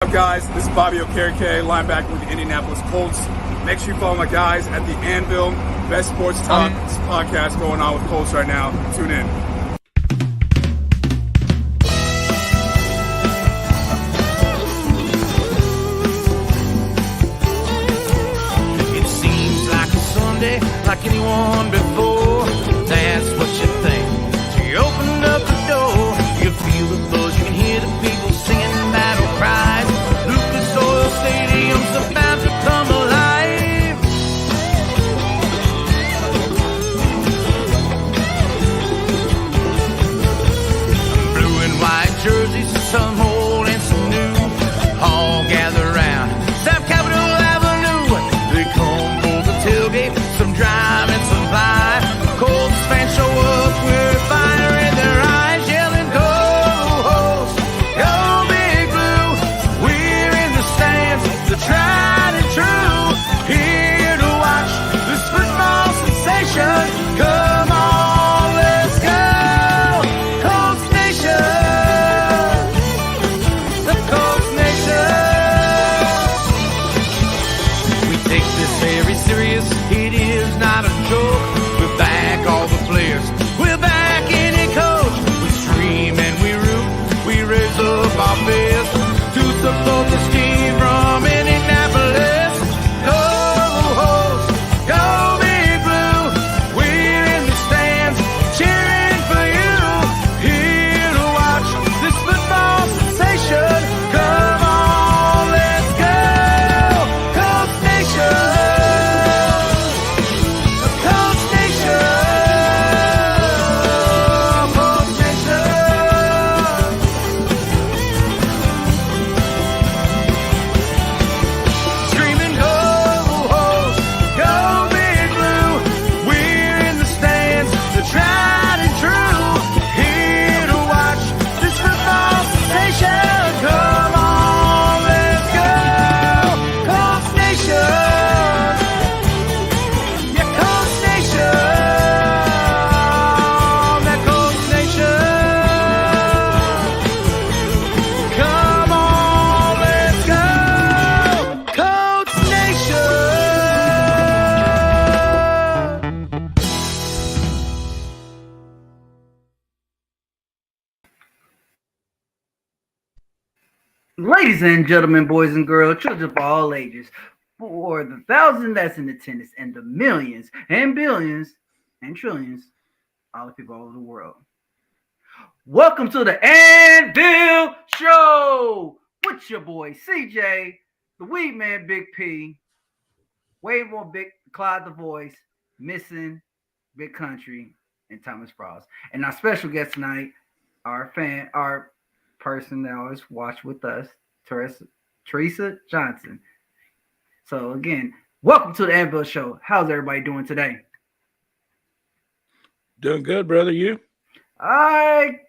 What's up, guys? This is Bobby Okereke, linebacker with the Indianapolis Colts. Make sure you follow my guys at the Anvil, best sports talk podcast going on with Colts right now. Tune in. It seems like a Sunday, like anyone before. That's what you think. So you open up the door, you feel the buzz, you can hear the people singing battle cries. Lucas Oil Stadium's about to come alive. Blue and white jerseys, some old and some new, all gather round South Capitol Avenue. They come for the tailgate, some drive and some fly. Colts fans show up with fire in their eyes, yelling, "Go Hosts, go Big Blue!" We're in the stands, the tried and true, here to watch this football sensation. Come on, let's go, Colts Nation, the Colts Nation. We take this very serious, it is not a joke. We're back, all the players, we're back in it, coach. We stream and we root, we raise up our fist to support this team from Indianapolis. Go Hosts, go Big Blue, we're in the stands cheering for you, here to watch this football sensation. Come on, let's go, Colts Nation, the Colts Nation, Colts Nation. Screaming, "Go Hosts, go Big Blue!" We're in the stands, the tried and true, here to watch this football sensation. Come on, let's go, Colts Nation, yeah, Colts Nation, that Colts Nation. Come on, let's go, Colts Nation. Ladies and gentlemen, boys and girls, children of all ages, for the thousands that's in attendance and the millions and billions and trillions, all the people all over the world. Welcome to the Anvil Show with your boy CJ, the Weed Man Big P, way more Big Clyde the Voice, Missing, Big Country, and Thomas Frost. And our special guest tonight, our person that always watch with us, Teresa Johnson. So again, welcome to the Anvil Show. How's everybody doing today? Doing good, brother. You? I'm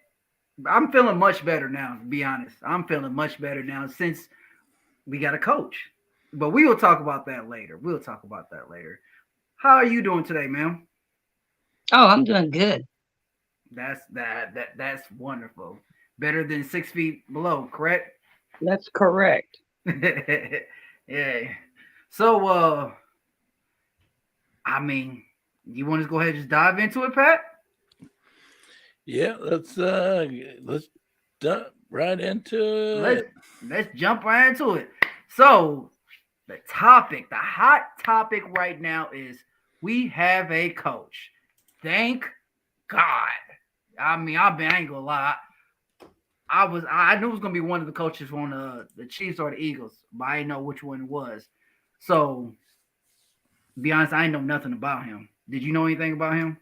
feeling much better now, to be honest. I'm feeling much better now since we got a coach. But we will talk about that later. How are you doing today, ma'am? Oh, I'm doing good. That's wonderful. Better than 6 feet below, correct? That's correct. Yeah. So, you want to go ahead and just dive into it, Pat? Yeah, let's jump right into it. Let's jump right into it. So, the hot topic right now is we have a coach. Thank God. I ain't gonna lie. I knew it was gonna be one of the coaches on the Chiefs or the Eagles, but I didn't know which one it was. So, to be honest, I didn't know nothing about him. Did you know anything about him?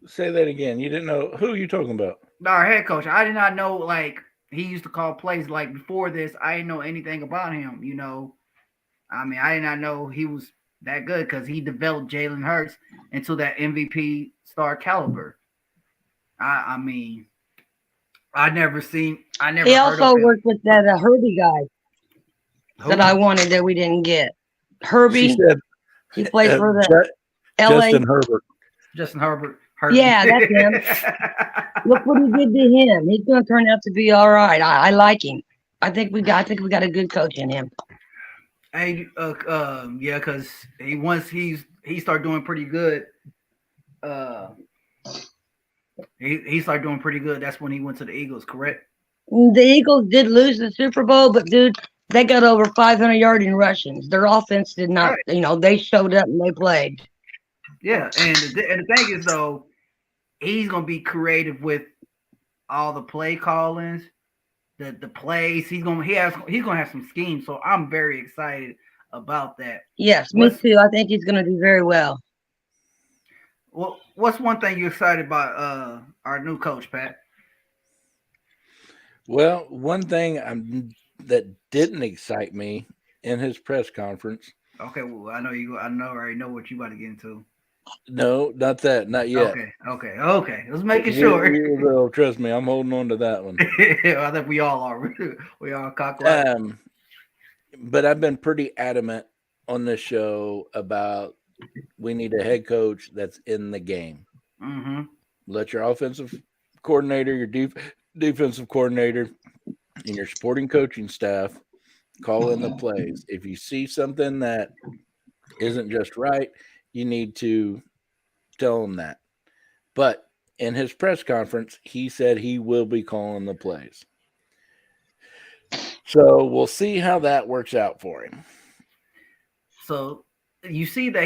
Say that again. You didn't know who you talking about? Our head coach. I did not know, like, he used to call plays. Like, before this, I didn't know anything about him, you know. I did not know he was that good because he developed Jalen Hurts into that MVP star caliber. I never He heard also of him. worked with that Herbie guy that I wanted that we didn't get. Herbie, She said he played for the LA. Justin Herbert. Yeah, that's him. Look what he did to him. He's going to turn out to be all right. I like him. I think we got a good coach in him. Hey, yeah, because once he started doing pretty good. He started doing pretty good. That's when he went to the Eagles, correct? The Eagles did lose the Super Bowl, but dude, they got over 500 yards in rushings. Their offense did not. Right. They showed up and they played. Yeah, and the thing is though, he's gonna be creative with all the play callings, the plays. He's gonna have some schemes. So I'm very excited about that. Yes, me too. I think he's going to do very well. What's one thing you're excited about our new coach, Pat? Well, one thing that didn't excite me in his press conference. Okay, well, I already know what you about to get into. No, not that, not yet. Okay. Let's make it sure. You will, trust me, I'm holding on to that one. I think we all are. We all cockeyed. But I've been pretty adamant on this show about we need a head coach that's in the game. Mm-hmm. Let your offensive coordinator, your defensive coordinator, and your supporting coaching staff call in the plays. If you see something that isn't just right, you need to tell them that. But in his press conference, he said he will be calling the plays. So we'll see how that works out for him. So you see that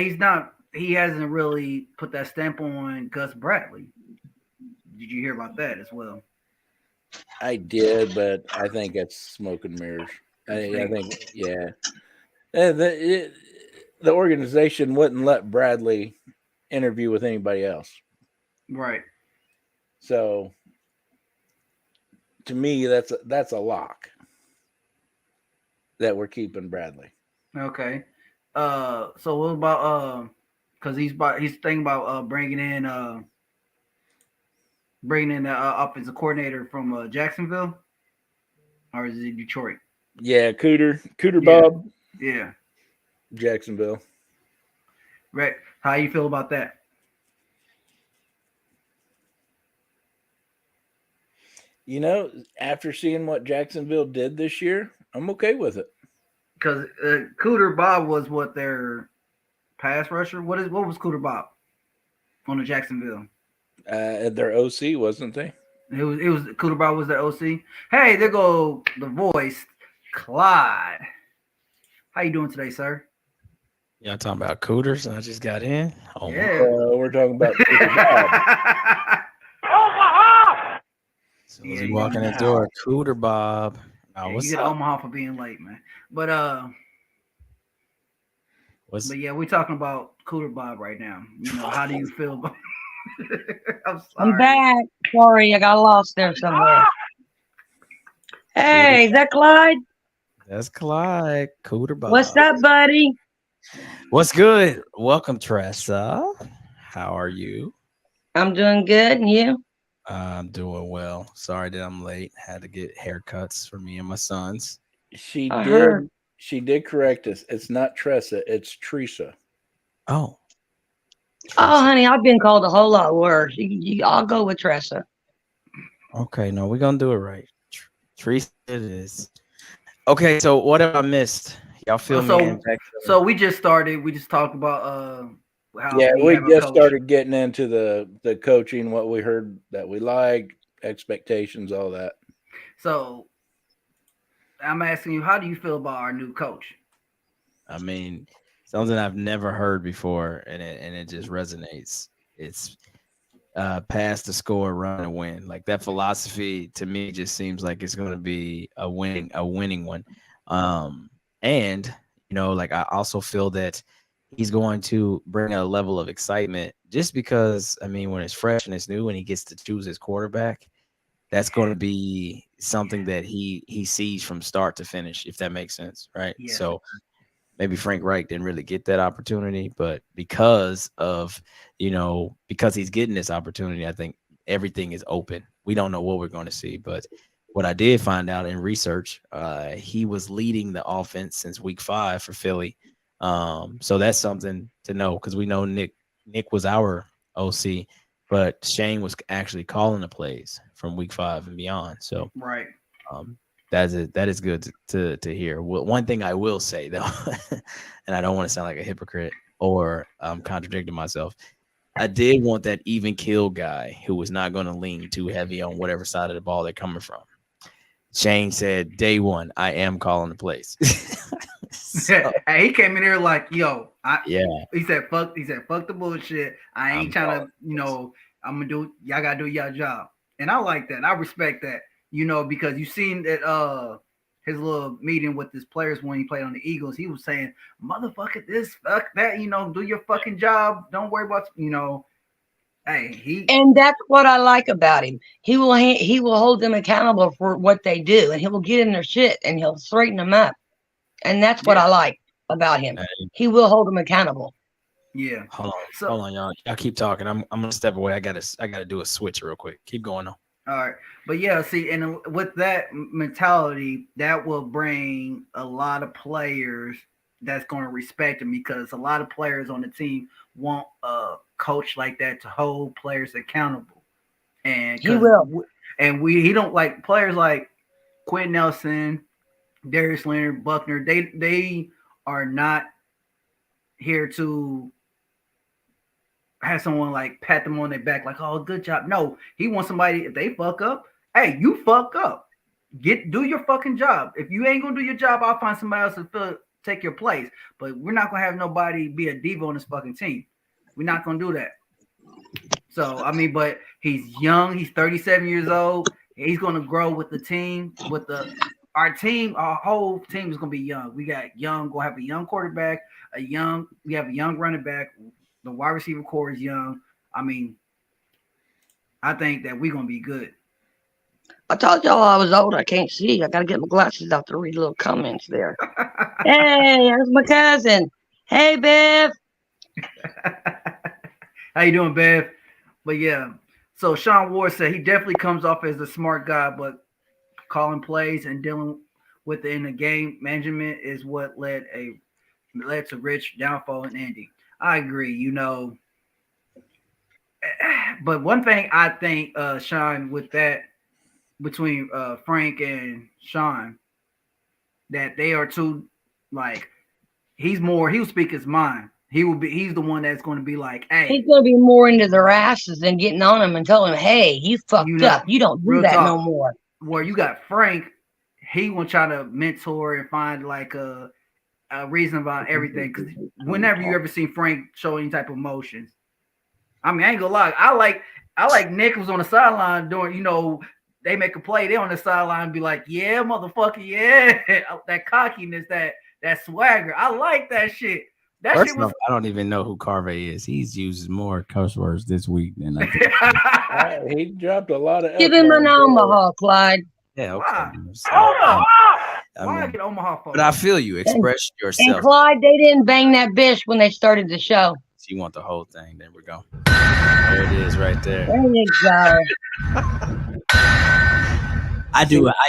he hasn't really put that stamp on Gus Bradley. Did you hear about that as well? I did, but I think it's smoke and mirrors. I think, yeah. The organization wouldn't let Bradley interview with anybody else. Right. So to me, that's a lock that we're keeping Bradley. Okay. So what about because he's thinking about bringing in the offensive coordinator from Jacksonville, or is it Detroit? Yeah, Cooter Bob. Yeah. Jacksonville. Right. How you feel about that? After seeing what Jacksonville did this year, I'm okay with it. Because Cooter Bob was what their pass rusher. What was Cooter Bob on the Jacksonville? Their OC, wasn't they? It was Cooter Bob was their OC. Hey, there go the voice, Clyde. How you doing today, sir? Y'all talking about Cooters? I just got in. Oh, yeah, we're talking about Cooter Bob. So as you walk in the door, Cooter Bob. You get Omaha for being late, man. But yeah, we're talking about Cooter Bob right now. How do you feel about? I'm back. Sorry, I got lost there somewhere. Hey, is that Clyde? That's Clyde. Cooter Bob. What's up, buddy? What's good? Welcome, Tressa. How are you? I'm doing good, and you? I'm doing well. Sorry that I'm late. Had to get haircuts for me and my sons. She did correct us. It's not Tressa, it's Teresa. Oh. Tressa. Oh, honey, I've been called a whole lot worse. I'll go with Tressa. Okay, no, we're gonna do it right. Teresa it is. Okay, so what have I missed? Y'all feel me? So we just started. We just talked about we just started getting into the coaching, what we heard that we liked, expectations, all that. So I'm asking you, how do you feel about our new coach? I mean, something I've never heard before, and it just resonates. It's pass the score, run and win. Like that philosophy to me just seems like it's going to be a winning one. And like I also feel that he's going to bring a level of excitement just because, I mean, when it's fresh and it's new and he gets to choose his quarterback, that's going to be something that he sees from start to finish, if that makes sense, right? Yeah. So maybe Frank Reich didn't really get that opportunity, but because he's getting this opportunity, I think everything is open. We don't know what we're going to see, but what I did find out in research, he was leading the offense since week 5 for Philly. So that's something to know because we know Nick was our OC, but Shane was actually calling the plays from week 5 and beyond. So right. That is good to hear. Well, one thing I will say though, and I don't want to sound like a hypocrite or contradicting myself. I did want that even kill guy who was not going to lean too heavy on whatever side of the ball they're coming from. Shane said, day one, I am calling the plays. So, Hey, he came in there like, yo, yeah, he said, fuck the bullshit. I ain't I'm trying calling to, I'm gonna do, y'all gotta do your job. And I like that. I respect that, because you seen that his little meeting with his players when he played on the Eagles, he was saying, motherfucker this, fuck that, do your fucking job. Don't worry about, hey, And that's what I like about him. He will hold them accountable for what they do, and he will get in their shit and he'll straighten them up. And that's what I like about him. He will hold them accountable. Yeah. Hold on, y'all. Y'all keep talking. I'm gonna step away. I gotta do a switch real quick. Keep going on. All right. But yeah, see, and with that mentality, that will bring a lot of players that's going to respect him, because a lot of players on the team want a coach like that to hold players accountable. And he will. He don't like players like Quentin Nelson, Darius Leonard, Buckner. They are not here to have someone like pat them on their back, like, oh, good job. No, he wants somebody, if they fuck up, hey, you fuck up. Do your fucking job. If you ain't gonna do your job, I'll find somebody else to take your place. But we're not gonna have nobody be a diva on this fucking team. We're not gonna do that. So but he's young, he's 37 years old. He's gonna grow with the team, our team, our whole team is gonna be young. We got we'll have a young quarterback, we have a young running back. The wide receiver core is young. I think that we're gonna be good. I told y'all I was old. I can't see. I gotta get my glasses out to read little comments there. Hey, there's my cousin. Hey, Bev. How you doing, Bev? But yeah, so Sean Ward said he definitely comes off as a smart guy, but calling plays and dealing with it in the game management is what led to Rich downfall in Indy. I agree, but one thing I think, Sean, with that between Frank and Sean, that they are two, like, he'll speak his mind. He's the one that's going to be like, hey, he's going to be more into their asses than getting on them and telling them, hey, you fucked up. You don't do that no more. Where you got Frank, he will try to mentor and find like a reason about everything. Because whenever you ever see Frank show any type of emotions, I ain't gonna lie, I like Nick was on the sideline doing, they make a play, they on the sideline and be like, yeah, motherfucker, yeah, that cockiness, that swagger, I like that shit. First off, I don't even know who Carvey is. He's used more curse words this week than I think. He dropped a lot of. Give him an Omaha, Clyde. Yeah, okay. Why get Omaha for? But I feel you. Express yourself. And Clyde, they didn't bang that bitch when they started the show. So you want the whole thing? There we go. There it is, right there. There you go. I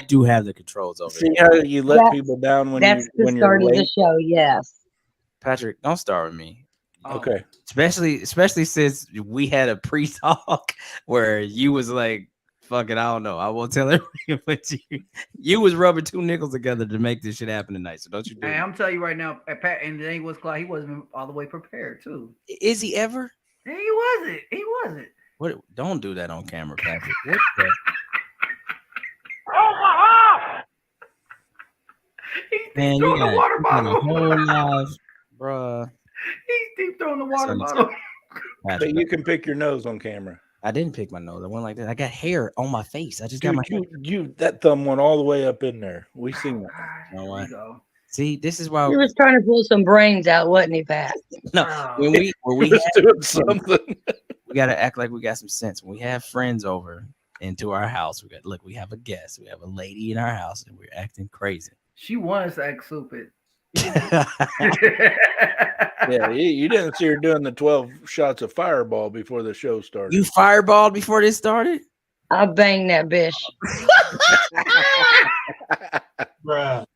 do have the controls over. See how you let people down when that's when the start you're late? of the show. Yes. Patrick, don't start with me. Okay. Especially since we had a pre-talk where you was like, fuck it, I don't know. I won't tell everybody, but you was rubbing two nickels together to make this shit happen tonight. So don't you do it. I'm telling you right now, Pat, and then he wasn't all the way prepared too. Is he ever? Yeah, he wasn't. What? Don't do that on camera, Patrick. What the? Man, you got water bottle. A whole life, bruh. He's deep throwing the water bottle. But you can pick your nose on camera. I didn't pick my nose. I went like that. I got hair on my face. I just got my that thumb went all the way up in there. We seen that. You know what? See, this is why he was trying to pull some brains out, wasn't he, Pat? No, when we doing something. We gotta act like we got some sense. When we have friends over into our house, we have a guest. We have a lady in our house, and we're acting crazy. She wants to act stupid. Yeah, you didn't see her doing the 12 shots of fireball before the show started. You fireballed before this started? I banged that bitch. Bruh.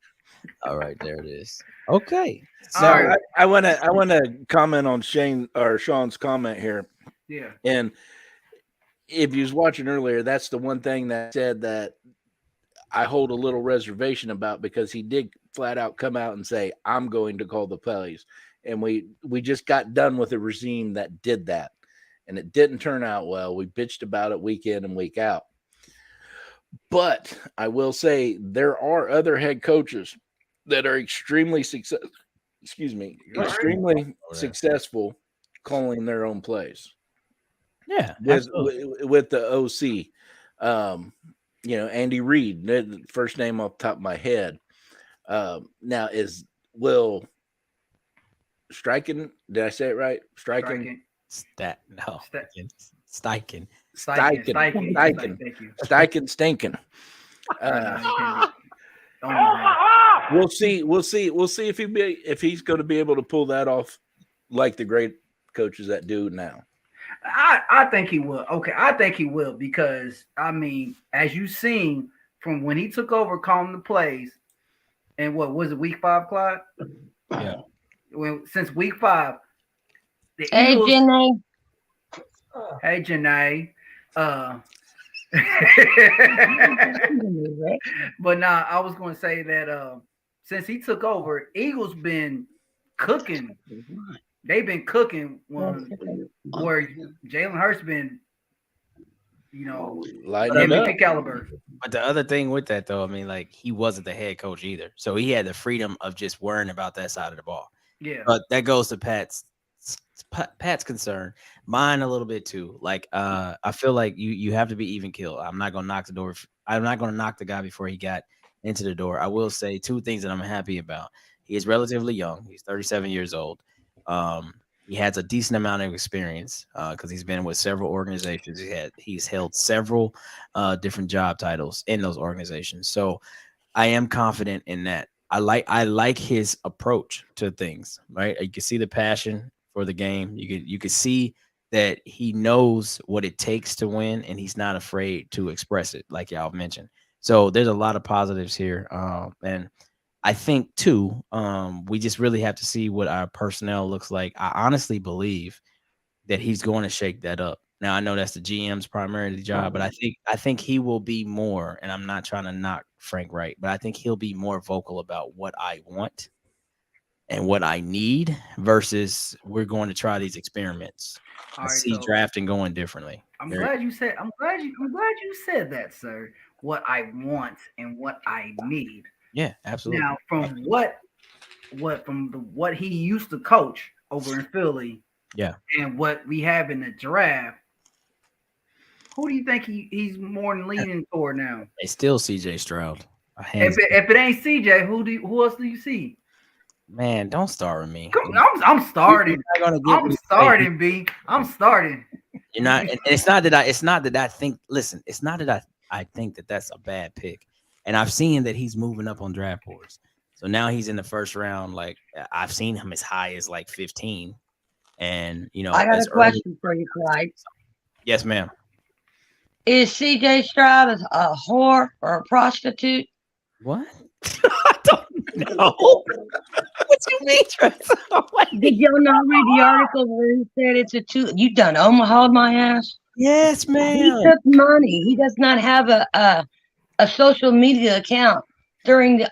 All right, there it is. Okay. So right. I want to comment on Sean's comment here. Yeah. And if you was watching earlier, that's the one thing that said that I hold a little reservation about, because he did flat out come out and say, I'm going to call the plays. And we just got done with a regime that did that. And it didn't turn out well. We bitched about it week in and week out. But I will say there are other head coaches that are extremely successful calling their own plays. Yeah, with the OC. Andy Reid, the first name off the top of my head. Now is Will Steichen. Did I say it right? Steichen. Steichen. Stinking. We'll see if he's going to be able to pull that off like the great coaches that do now. I think he will. Okay, I think he will, because I mean, as you've seen from when he took over calling the plays, and what was it, week 5, Clyde? Yeah. Since week 5, the Hey, Eagles. Janae. Hey, Janae. But nah, I was going to say that since he took over, Eagles been cooking. They've been cooking where Jalen Hurts been, MVP caliber. But the other thing with that, though, I mean, like, he wasn't the head coach either, so he had the freedom of just worrying about that side of the ball. Yeah. But that goes to Pat's concern, mine a little bit too. Like, I feel like you have to be even killed. I'm not gonna knock the door. I'm not gonna knock the guy before he got into the door. I will say 2 things that I'm happy about. He is relatively young. He's 37 years old. He has a decent amount of experience because he's been with several organizations. He's held several different job titles in those organizations. So I am confident in that. I like his approach to things. Right, you can see the passion for the game. You could see that he knows what it takes to win, and he's not afraid to express it, like y'all mentioned. So there's a lot of positives here, and I think too, we just really have to see what our personnel looks like. I honestly believe that he's going to shake that up. Now I know that's the GM's primary job, but I think he will be more. And I'm not trying to knock Frank Wright, but I think he'll be more vocal about what I want and what I need versus we're going to try these experiments. I see drafting going differently. I'm glad you said that, sir. What I want and what I need. Yeah, absolutely. Now, from what he used to coach over in Philly, yeah, and what we have in the draft, who do you think he's more than leaning toward now? It's still CJ Stroud. If it ain't CJ, who else do you see? Man, don't start with me. I'm starting. I'm starting, B. I'm starting. You're not, and it's not that I think. Listen, it's not that I think that that's a bad pick. And I've seen that he's moving up on draft boards. So now he's in the first round. Like, I've seen him as high as like 15. And I got a question for you, Clyde. Yes, ma'am. Is CJ Stroud a whore or a prostitute? What? I don't know. What you mean, Tressa? Did y'all not read the article where he said it's a two? You done Omaha'd my ass? Yes, ma'am. He took money. He does not have a social media account during the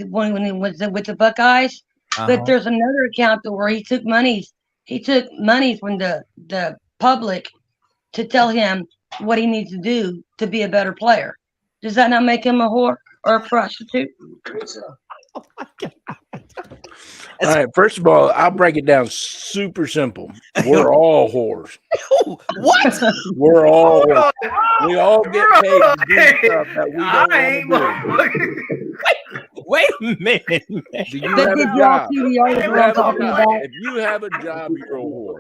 when he was with the Buckeyes. But there's another account where he took money. He took money from the public to tell him what he needs to do to be a better player. Does that not make him a whore or a prostitute? Oh my God. All right, first of all, I'll break it down super simple. We're all whores. What? We're all whores. We all get paid to do stuff that we don't want to do. Wait a minute. Do you have a job? If you have a job, you're a whore.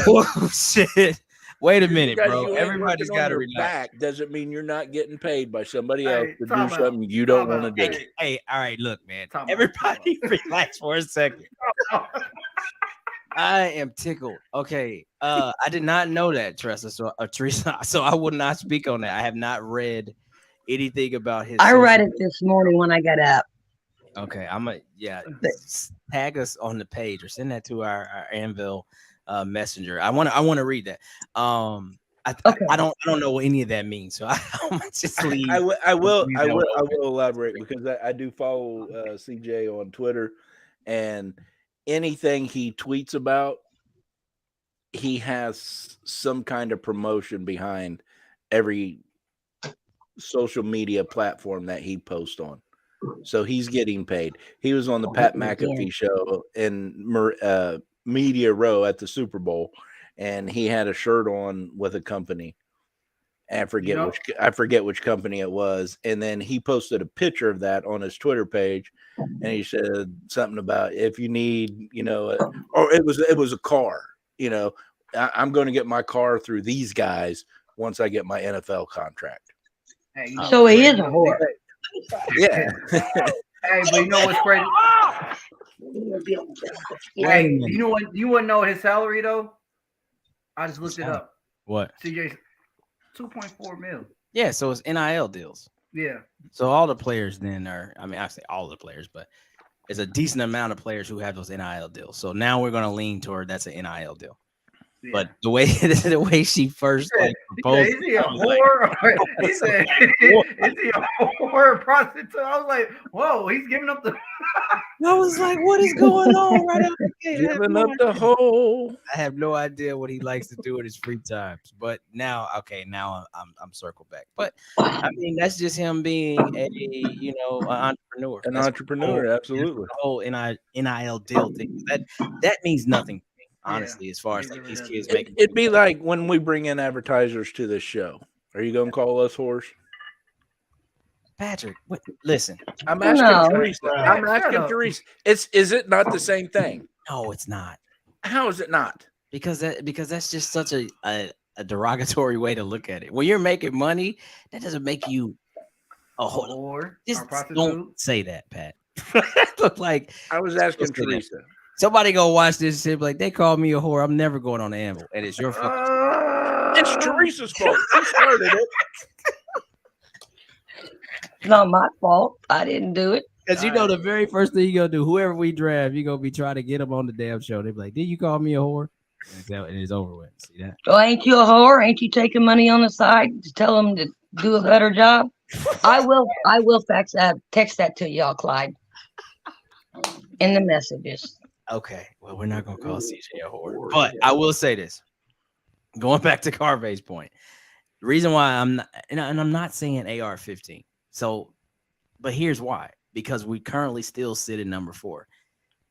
Oh, shit. Wait a minute, bro. Everybody's got to relax. Doesn't mean you're not getting paid by somebody else to do something you don't want to do. Hey, all right, look, man. Everybody relax for a second. I am tickled. Okay. I did not know that, Teresa. So I would not speak on that. I have not read anything about his. I read it this morning when I got up. Okay. Tag us on the page or send that to our Anvil messenger. I want to read that. I don't know what any of that means, so I'm just leave. I will elaborate because I do follow CJ on Twitter, and anything he tweets about, he has some kind of promotion behind every social media platform that he posts on. So he's getting paid. He was on the Pat McAfee show in Media Row at the Super Bowl, and he had a shirt on with a company. I forget which company it was, and then he posted a picture of that on his Twitter page, and he said something about if you need, or it was a car, I'm going to get my car through these guys once I get my NFL contract. Hey, So he is a whore. Yeah. Hey, but you know what's crazy? Hey, you know what? You wouldn't know his salary though. I just looked it up. What? CJ's 2.4 mil. Yeah, so it's NIL deals. Yeah. So all the players then I say all the players, but it's a decent amount of players who have those NIL deals. So now we're gonna lean toward that's an NIL deal. Yeah. But the way she first proposed, is he a whore? He said, is he a whore prostitute? I was like, whoa, he's giving up the. I was like, what is going on right now? Giving up the hole. I have no idea what he likes to do in his free times. But now I'm circled back. But I mean, that's just him being an entrepreneur. An entrepreneur, absolutely. The whole NIL deal thing. That means nothing. Honestly, as far as like these kids making it'd be like when we bring in advertisers to this show. Are you gonna call us whores? Patrick, listen. I'm asking Teresa. Is it not the same thing? No, it's not. How is it not? Because that's just such a derogatory way to look at it. When you're making money, that doesn't make you a whore. Just don't say that, Pat. Like I was asking Teresa. Somebody go watch this shit. Like they called me a whore. I'm never going on the Anvil, and it's your fault. It's Teresa's fault. She started it. It's not my fault. I didn't do it. Because the very first thing you gonna do, whoever we draft, you gonna be trying to get them on the damn show. They be like, "Did you call me a whore?" And it's over with. See that? So ain't you a whore? Ain't you taking money on the side to tell them to do a better job? I will text that to y'all, Clyde, in the messages. Okay, well, we're not gonna call CJ a whore, but I will say this. Going back to Carvey's point, the reason why I'm not, and I'm not saying AR-15. So, but here's why: because we currently still sit at number 4.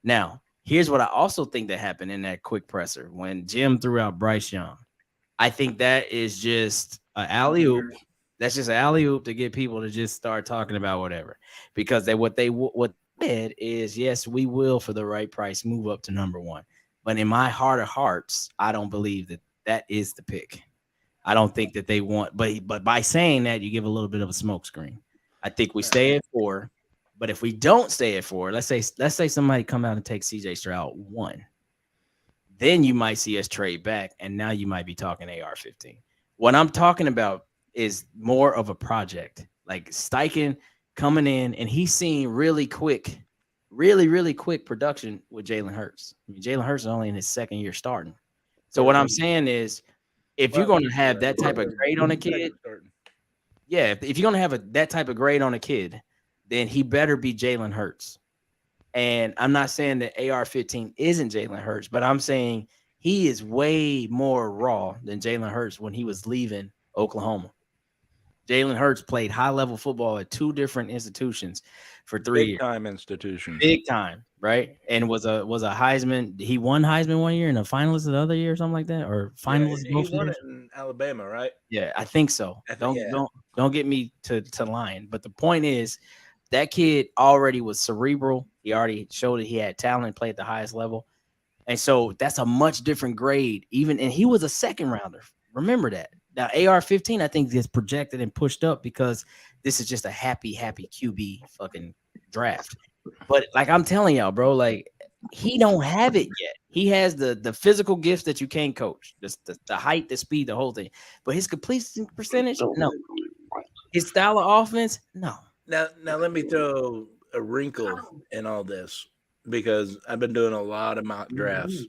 Now, here's what I also think that happened in that quick presser when Jim threw out Bryce Young. I think that is just an alley-oop. That's just an alley-oop to get people to just start talking about whatever, because what said is, yes, we will for the right price move up to number 1. But in my heart of hearts, I don't believe that is the pick. I don't think that they want, but by saying that, you give a little bit of a smokescreen. I think we stay at 4, but if we don't stay at 4, let's say somebody come out and take CJ Stroud 1, then you might see us trade back, and now you might be talking AR-15. What I'm talking about is more of a project, like Steichen coming in, and he's seeing really quick production with Jalen Hurts. I mean, Jalen Hurts is only in his second year starting. So what I'm saying is, if you're going to have that type of grade on a kid, if you're going to have that type of grade on a kid, then he better be Jalen Hurts. And I'm not saying that AR-15 isn't Jalen Hurts, but I'm saying he is way more raw than Jalen Hurts when he was leaving Oklahoma. Jalen Hurts played high-level football at 2 different institutions for 3 years. Big-time institutions. Big time, right? And was a Heisman. He won Heisman one year and a finalist the other year or something like that, or finalist. Yeah, he won it in Alabama, right? Yeah, I think so. Don't get me to lying. But the point is, that kid already was cerebral. He already showed that he had talent, played at the highest level. And so that's a much different grade. And he was a second rounder. Remember that. Now, AR-15, I think, gets projected and pushed up because this is just a happy QB fucking draft. But like I'm telling y'all, bro, like he don't have it yet. He has the physical gifts that you can't coach, the height, the speed, the whole thing. But his completion percentage, no. His style of offense, no. Now let me throw a wrinkle in all this, because I've been doing a lot of mock drafts,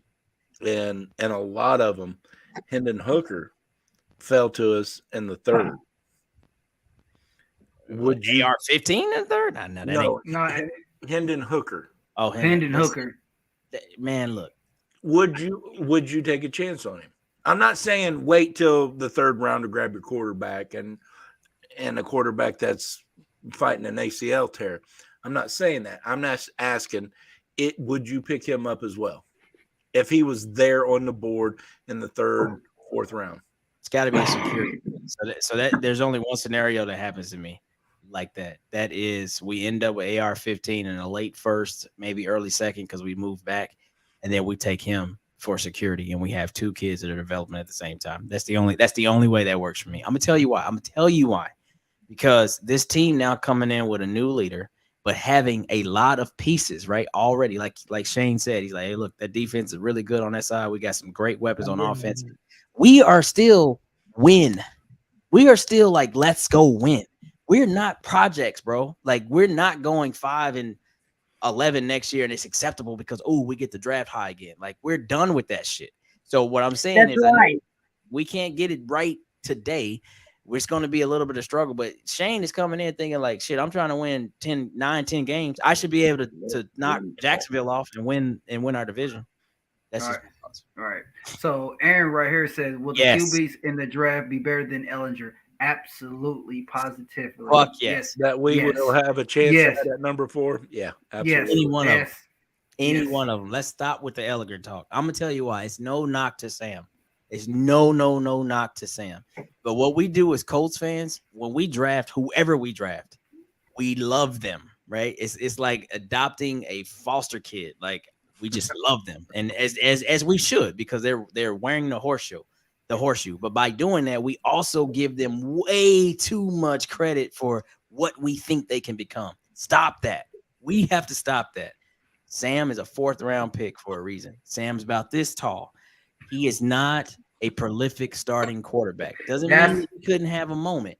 and a lot of them, Hendon Hooker fell to us in the third. Would you AR-15 in the third? No, that no No, Hendon Hooker? Oh, Hendon Hooker. Man, look. Would you take a chance on him? I'm not saying wait till the third round to grab your quarterback and a quarterback that's fighting an ACL tear. I'm not saying that. I'm not asking it. Would you pick him up as well if he was there on the board in the third, fourth round? It's got to be a security. So that there's only one scenario that happens to me like that. That is, we end up with AR-15 in a late first, maybe early second, because we move back, and then we take him for security, and we have two kids that are developing at the same time. That's the only way that works for me. I'm gonna tell you why. Because this team now coming in with a new leader, but having a lot of pieces, right? Already, like Shane said, he's like, hey, look, that defense is really good on that side. We got some great weapons on offense. We are still win. We are still like, let's go win. We're not projects, bro. Like, we're not going 5-11 next year and it's acceptable because, we get the draft high again. Like, we're done with that shit. So what I'm saying That's is right. we can't get it right today. It's going to be a little bit of struggle, but Shane is coming in thinking like, shit, I'm trying to win 10 games. I should be able to knock Jacksonville off and win our division. That's All just right. All right. So Aaron right here says, will the Yes. QBs in the draft be better than Ellinger? Absolutely, positively. Fuck yes. That we Yes. will have a chance Yes. at number 4. Yeah, absolutely. Yes. Any one of them. Yes. Any Yes. one of them. Let's stop with the Ellinger talk. I'm gonna tell you why. It's no knock to Sam. It's no knock to Sam. But what we do as Colts fans, when we draft whoever we draft, we love them, right? It's like adopting a foster kid. Like, we just love them, and as we should, because they're wearing the horseshoe. But by doing that, we also give them way too much credit for what we think they can become. Stop that. We have to stop that. Sam is a 4th round pick for a reason. Sam's about this tall. He is not a prolific starting quarterback. Doesn't mean he couldn't have a moment.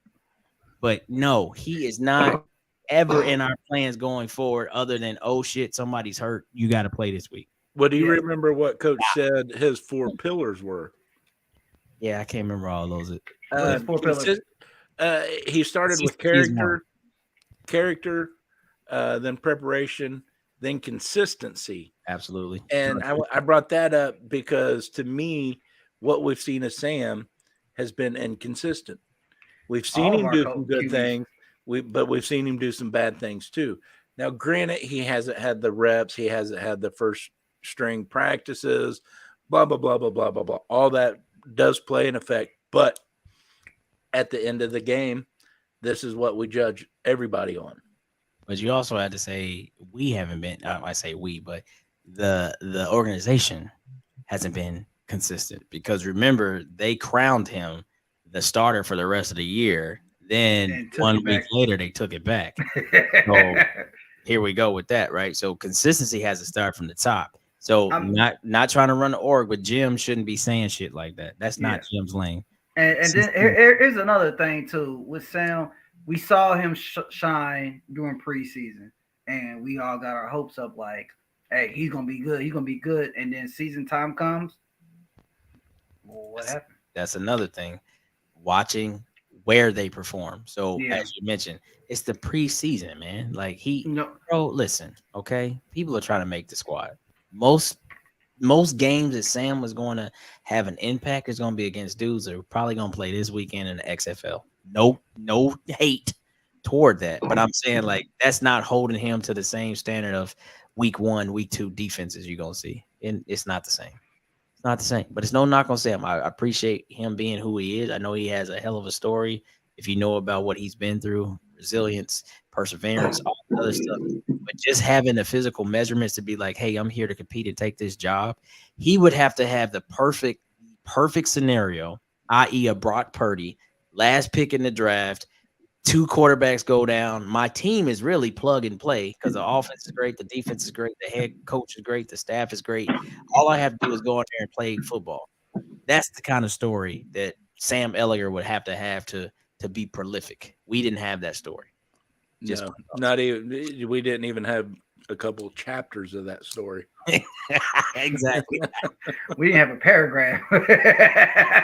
But no, he is not ever in our plans going forward other than, oh shit, somebody's hurt. You got to play this week. Well, do you remember what Coach said his 4 pillars were? Yeah, I can't remember all those. He started with character, then preparation, then consistency. Absolutely. And I brought that up because, to me, what we've seen of Sam has been inconsistent. We've seen him do some good things, but we've seen him do some bad things too. Now, granted, he hasn't had the reps. He hasn't had the first string practices, blah, blah, blah, blah, blah, blah, blah. All that does play an effect. But at the end of the game, this is what we judge everybody on. But you also had to say we haven't been, I say we, but the organization hasn't been consistent, because remember, they crowned him the starter for the rest of the year. Then 1 week later, they took it back. So here we go with that, right? So consistency has to start from the top. So not trying to run the org, but Jim shouldn't be saying shit like that. That's not Jim's lane. And then here's another thing too with Sam. We saw him shine during preseason, and we all got our hopes up like, hey, he's gonna be good. He's gonna be good. And then season time comes. Well, what happened? That's another thing. Watching where they perform. So as you mentioned, it's the preseason, man. Like bro, listen, okay. People are trying to make the squad. Most games that Sam was going to have an impact is going to be against dudes that are probably going to play this weekend in the XFL. No hate toward that, but I'm saying, like, that's not holding him to the same standard of week 1, week 2 defenses you're going to see. And it's not the same. It's not the same, but it's no knock on Sam. I appreciate him being who he is. I know he has a hell of a story. If you know about what he's been through, resilience, perseverance, all that other stuff, but just having the physical measurements to be like, hey, I'm here to compete and take this job. He would have to have the perfect scenario, i.e. a Brock Purdy, last pick in the draft, 2 quarterbacks go down. My team is really plug and play because the offense is great, the defense is great, the head coach is great, the staff is great. All I have to do is go in there and play football. That's the kind of story that Sam Ellinger would have to be prolific. We didn't have that story. Not even. We didn't even have a couple chapters of that story. Exactly. We didn't have a paragraph.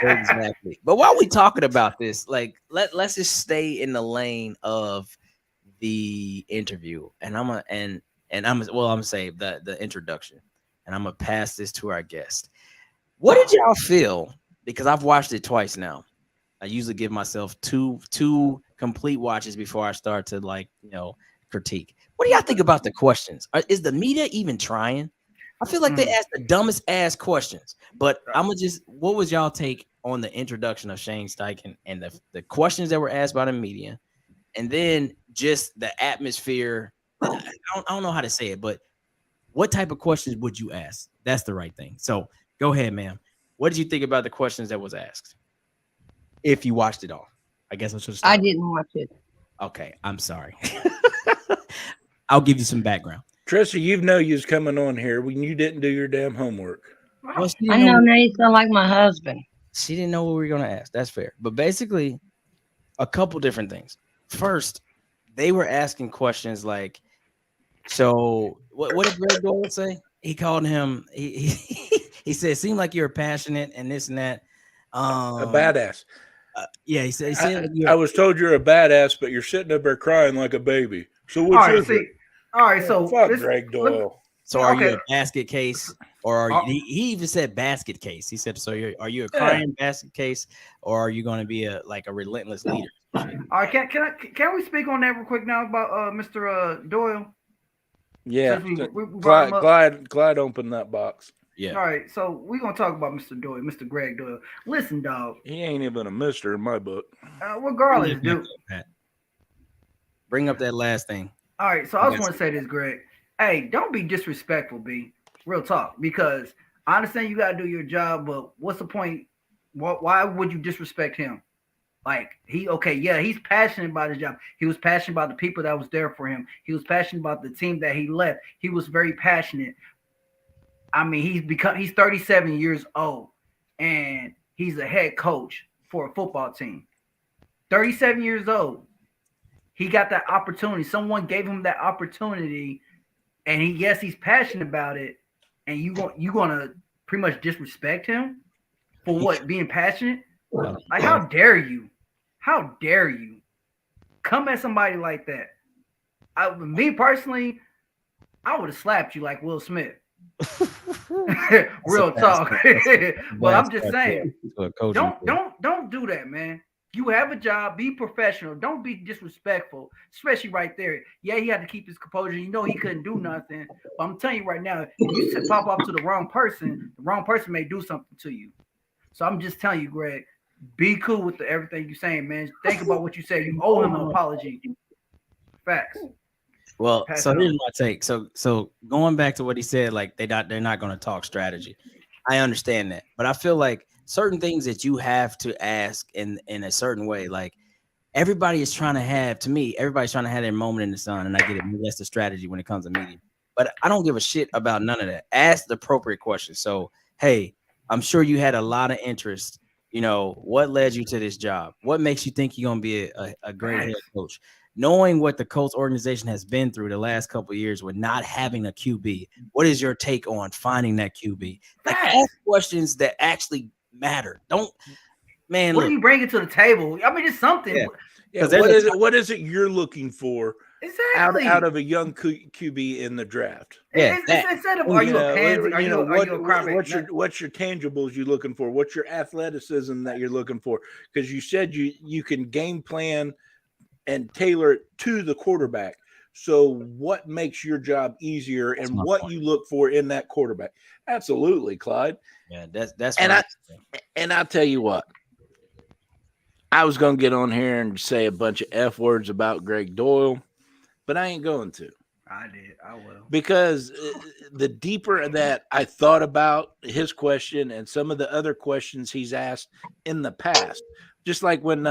Exactly. But while we talking about this, like let's just stay in the lane of the interview, and I'm gonna say the introduction, and I'm gonna pass this to our guest. What did y'all feel? Because I've watched it twice now. I usually give myself two complete watches before I start to critique. What do y'all think about the questions? Is the media even trying? I feel like they ask the dumbest ass questions. But what was y'all take on the introduction of Shane Steichen and the questions that were asked by the media, and then just the atmosphere? I don't know how to say it, but what type of questions would you ask? That's the right thing. So go ahead, ma'am. What did you think about the questions that was asked? If you watched it all, I guess I should start. I didn't watch it. Okay, I'm sorry. I'll give you some background. Trisha, you know you was coming on here when you didn't do your damn homework. Well, I know now you sound like my husband. She didn't know what we were going to ask. That's fair. But basically, a couple different things. First, they were asking questions like, so what did Greg Doyle say? He called him, he said, it seemed like you're passionate and this and that. A badass. Yeah, he said I was told you're a badass, but you're sitting up there crying like a baby. So what's it? All right, so fuck Greg Doyle. So are you a basket case, or are you? He even said basket case. He said, so are you a crying basket case, or are you going to be a relentless leader? All right, can we speak on that real quick now about Mr. Doyle? Yeah, Glide opened that box. Yeah. All right, so we're gonna talk about Mr. Doyle, Mr. Greg Doyle. Listen, dog. He ain't even a mister in my book. Regardless, dude. Bring up that last thing. All right, so I just want to say this, Greg. Hey, don't be disrespectful, B. Real talk, because I understand you gotta do your job, but what's the point? Why would you disrespect him? Like he's passionate about his job. He was passionate about the people that was there for him. He was passionate about the team that he left. He was very passionate. I mean, he's 37 years old, and he's a head coach for a football team. 37 years old. He got that opportunity. Someone gave him that opportunity, and he's passionate about it. And you gonna pretty much disrespect him for what? Being passionate? Like, how dare you? How dare you come at somebody like that? Me personally, I would have slapped you like Will Smith. Real talk. But I'm just saying, don't do that, man. You have a job, be professional. Don't be disrespectful, especially right there. Yeah, he had to keep his composure. You know he couldn't do nothing. But I'm telling you right now, if you pop up to the wrong person may do something to you. So I'm just telling you, Greg, be cool with everything you're saying, man. Think about what you said. You owe him an apology. Facts. Well, so here's my take. So going back to what he said, like they're not going to talk strategy. I understand that, but I feel like certain things that you have to ask in a certain way, like everybody's trying to have their moment in the sun, and I get it. Maybe that's the strategy when it comes to media, but I don't give a shit about none of that. Ask the appropriate questions. So, hey, I'm sure you had a lot of interest. You know, what led you to this job? What makes you think you're going to be a great head coach? Knowing what the Colts organization has been through the last couple of years with not having a QB, what is your take on finding that QB? Like, ask questions that actually matter. What are you bringing to the table? I mean, it's something. Yeah, what is it you're looking for exactly out of a young QB in the draft? Yeah, instead of are you a pansy? Are you a crybaby? What's your tangibles you're looking for? What's your athleticism that you're looking for? Because you said you can game plan and tailor it to the quarterback. So what makes your job easier and what you look for in that quarterback? Absolutely, Clyde. Yeah, that's and I'll tell you what. I was going to get on here and say a bunch of F words about Greg Doyle, but I ain't going to. I did. I will. Because the deeper that I thought about his question and some of the other questions he's asked in the past, just like when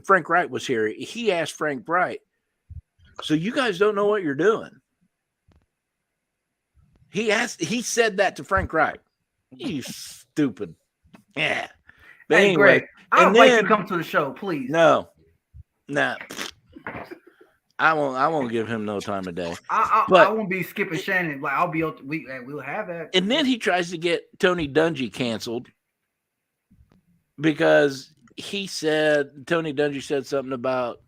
Frank Wright was here, he asked Frank Wright, so you guys don't know what you're doing. He said that to Frank Wright. You stupid. Yeah. But anyway, Greg, I would like you to come to the show, please. No. I won't give him no time of day. I But won't be skipping Shannon. Like I'll be we'll have that. and then he tries to get Tony Dungy canceled because Tony Dungy said something about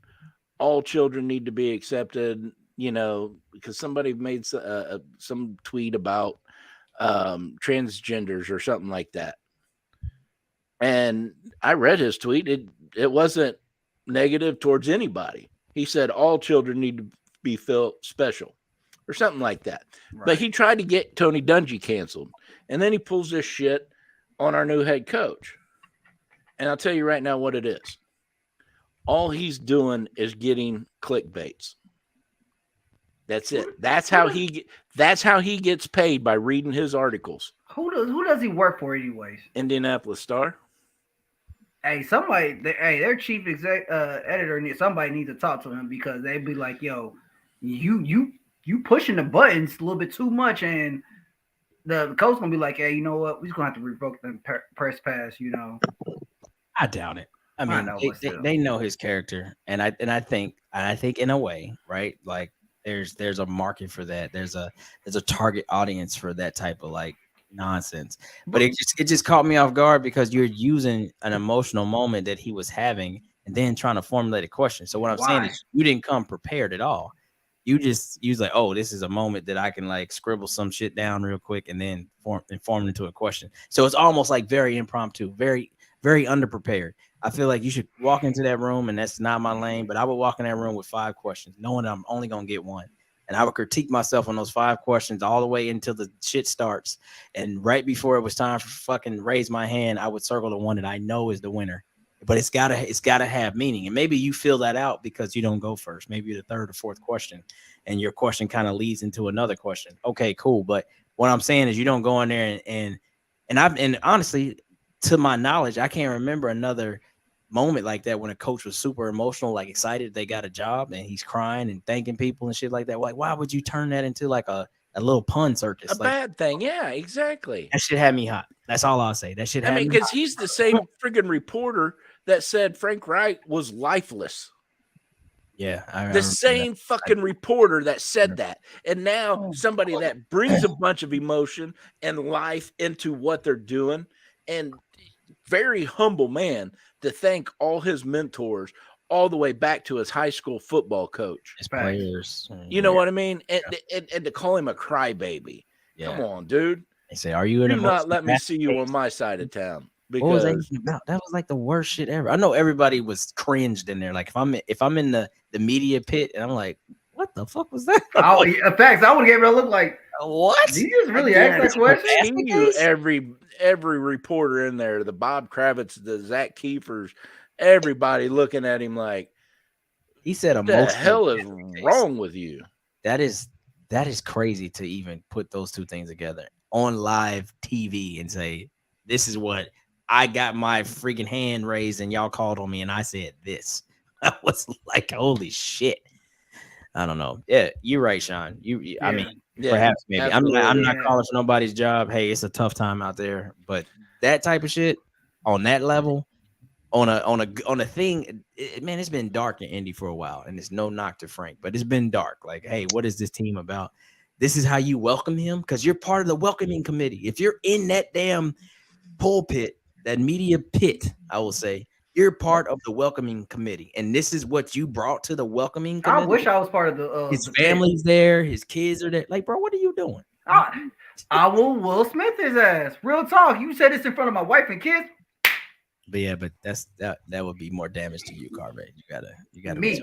all children need to be accepted, because somebody made some tweet about transgenders or something like that. And I read his tweet. It wasn't negative towards anybody. He said all children need to be felt special or something like that. Right. But he tried to get Tony Dungy canceled. And then he pulls this shit on our new head coach. And I'll tell you right now what it is. All he's doing is getting clickbaits. That's it. That's how he gets paid, by reading his articles. Who does he work for anyways? Indianapolis Star. Hey, their chief editor, somebody needs to talk to him, because they'd be like, "Yo, you pushing the buttons a little bit too much," and the coach gonna be like, "Hey, you know what? We're just gonna have to revoke the press pass." I doubt it. I mean, they know his character, and I think in a way, right? Like there's a market for that. There's a target audience for that type of like nonsense. But it just caught me off guard, because you're using an emotional moment that he was having and then trying to formulate a question. So what I'm saying is, you didn't come prepared at all. You was like, oh, this is a moment that I can like scribble some shit down real quick and then form it into a question. So it's almost like very impromptu, very, very underprepared. I feel like you should walk into that room, and that's not my lane, but I would walk in that room with 5 questions, knowing that I'm only going to get one. And I would critique myself on those 5 questions all the way until the shit starts. And right before it was time for fucking raise my hand, I would circle the one that I know is the winner. But it's gotta have meaning. And maybe you fill that out because you don't go first. Maybe you're the 3rd or 4th question, and your question kind of leads into another question. Okay, cool. But what I'm saying is, you don't go in there and honestly, to my knowledge, I can't remember another moment like that when a coach was super emotional, like excited they got a job, and he's crying and thanking people and shit like that. Like, why would you turn that into like a little pun circus? A bad thing. Yeah, exactly. That shit had me hot. That's all I'll say. That shit had me because he's the same friggin' reporter that said Frank Wright was lifeless. Yeah. The same fucking reporter that said that. And now somebody that brings a bunch of emotion and life into what they're doing, and very humble man, to thank all his mentors all the way back to his high school football coach. His players. You know what I mean? And to call him a crybaby. Yeah. Come on, dude. They say, are you do not let me see you on my side of town. Because what was that even about? That was like the worst shit ever. I know everybody was cringed in there. Like if I'm in the media pit and I'm like, what the fuck was that? Facts. I would get a look like, what? Did you just really ask that question? Every reporter in there, the Bob Kravitz, the Zach Kiefers, everybody looking at him like, he said, "What the hell is wrong with you?" That is crazy to even put those two things together on live TV and say, this is what I got my freaking hand raised and y'all called on me and I said this. I was like, holy shit. I don't know. Yeah, you're right, Sean. I mean, perhaps maybe. Absolutely. I'm not calling for nobody's job. Hey, it's a tough time out there, but that type of shit on that level, on a thing, man, it's been dark in Indy for a while, and it's no knock to Frank, but it's been dark. Like, hey, what is this team about? This is how you welcome him, because you're part of the welcoming committee. If you're in that damn pulpit, that media pit, I will say, you're part of the welcoming committee, and this is what you brought to the welcoming committee. I wish I was part of the. His family's there, his kids are there. Like, bro, what are you doing? I will Will Smith his ass. Real talk. You said this in front of my wife and kids. But yeah, but that would be more damage to you, Carve. You gotta. Me.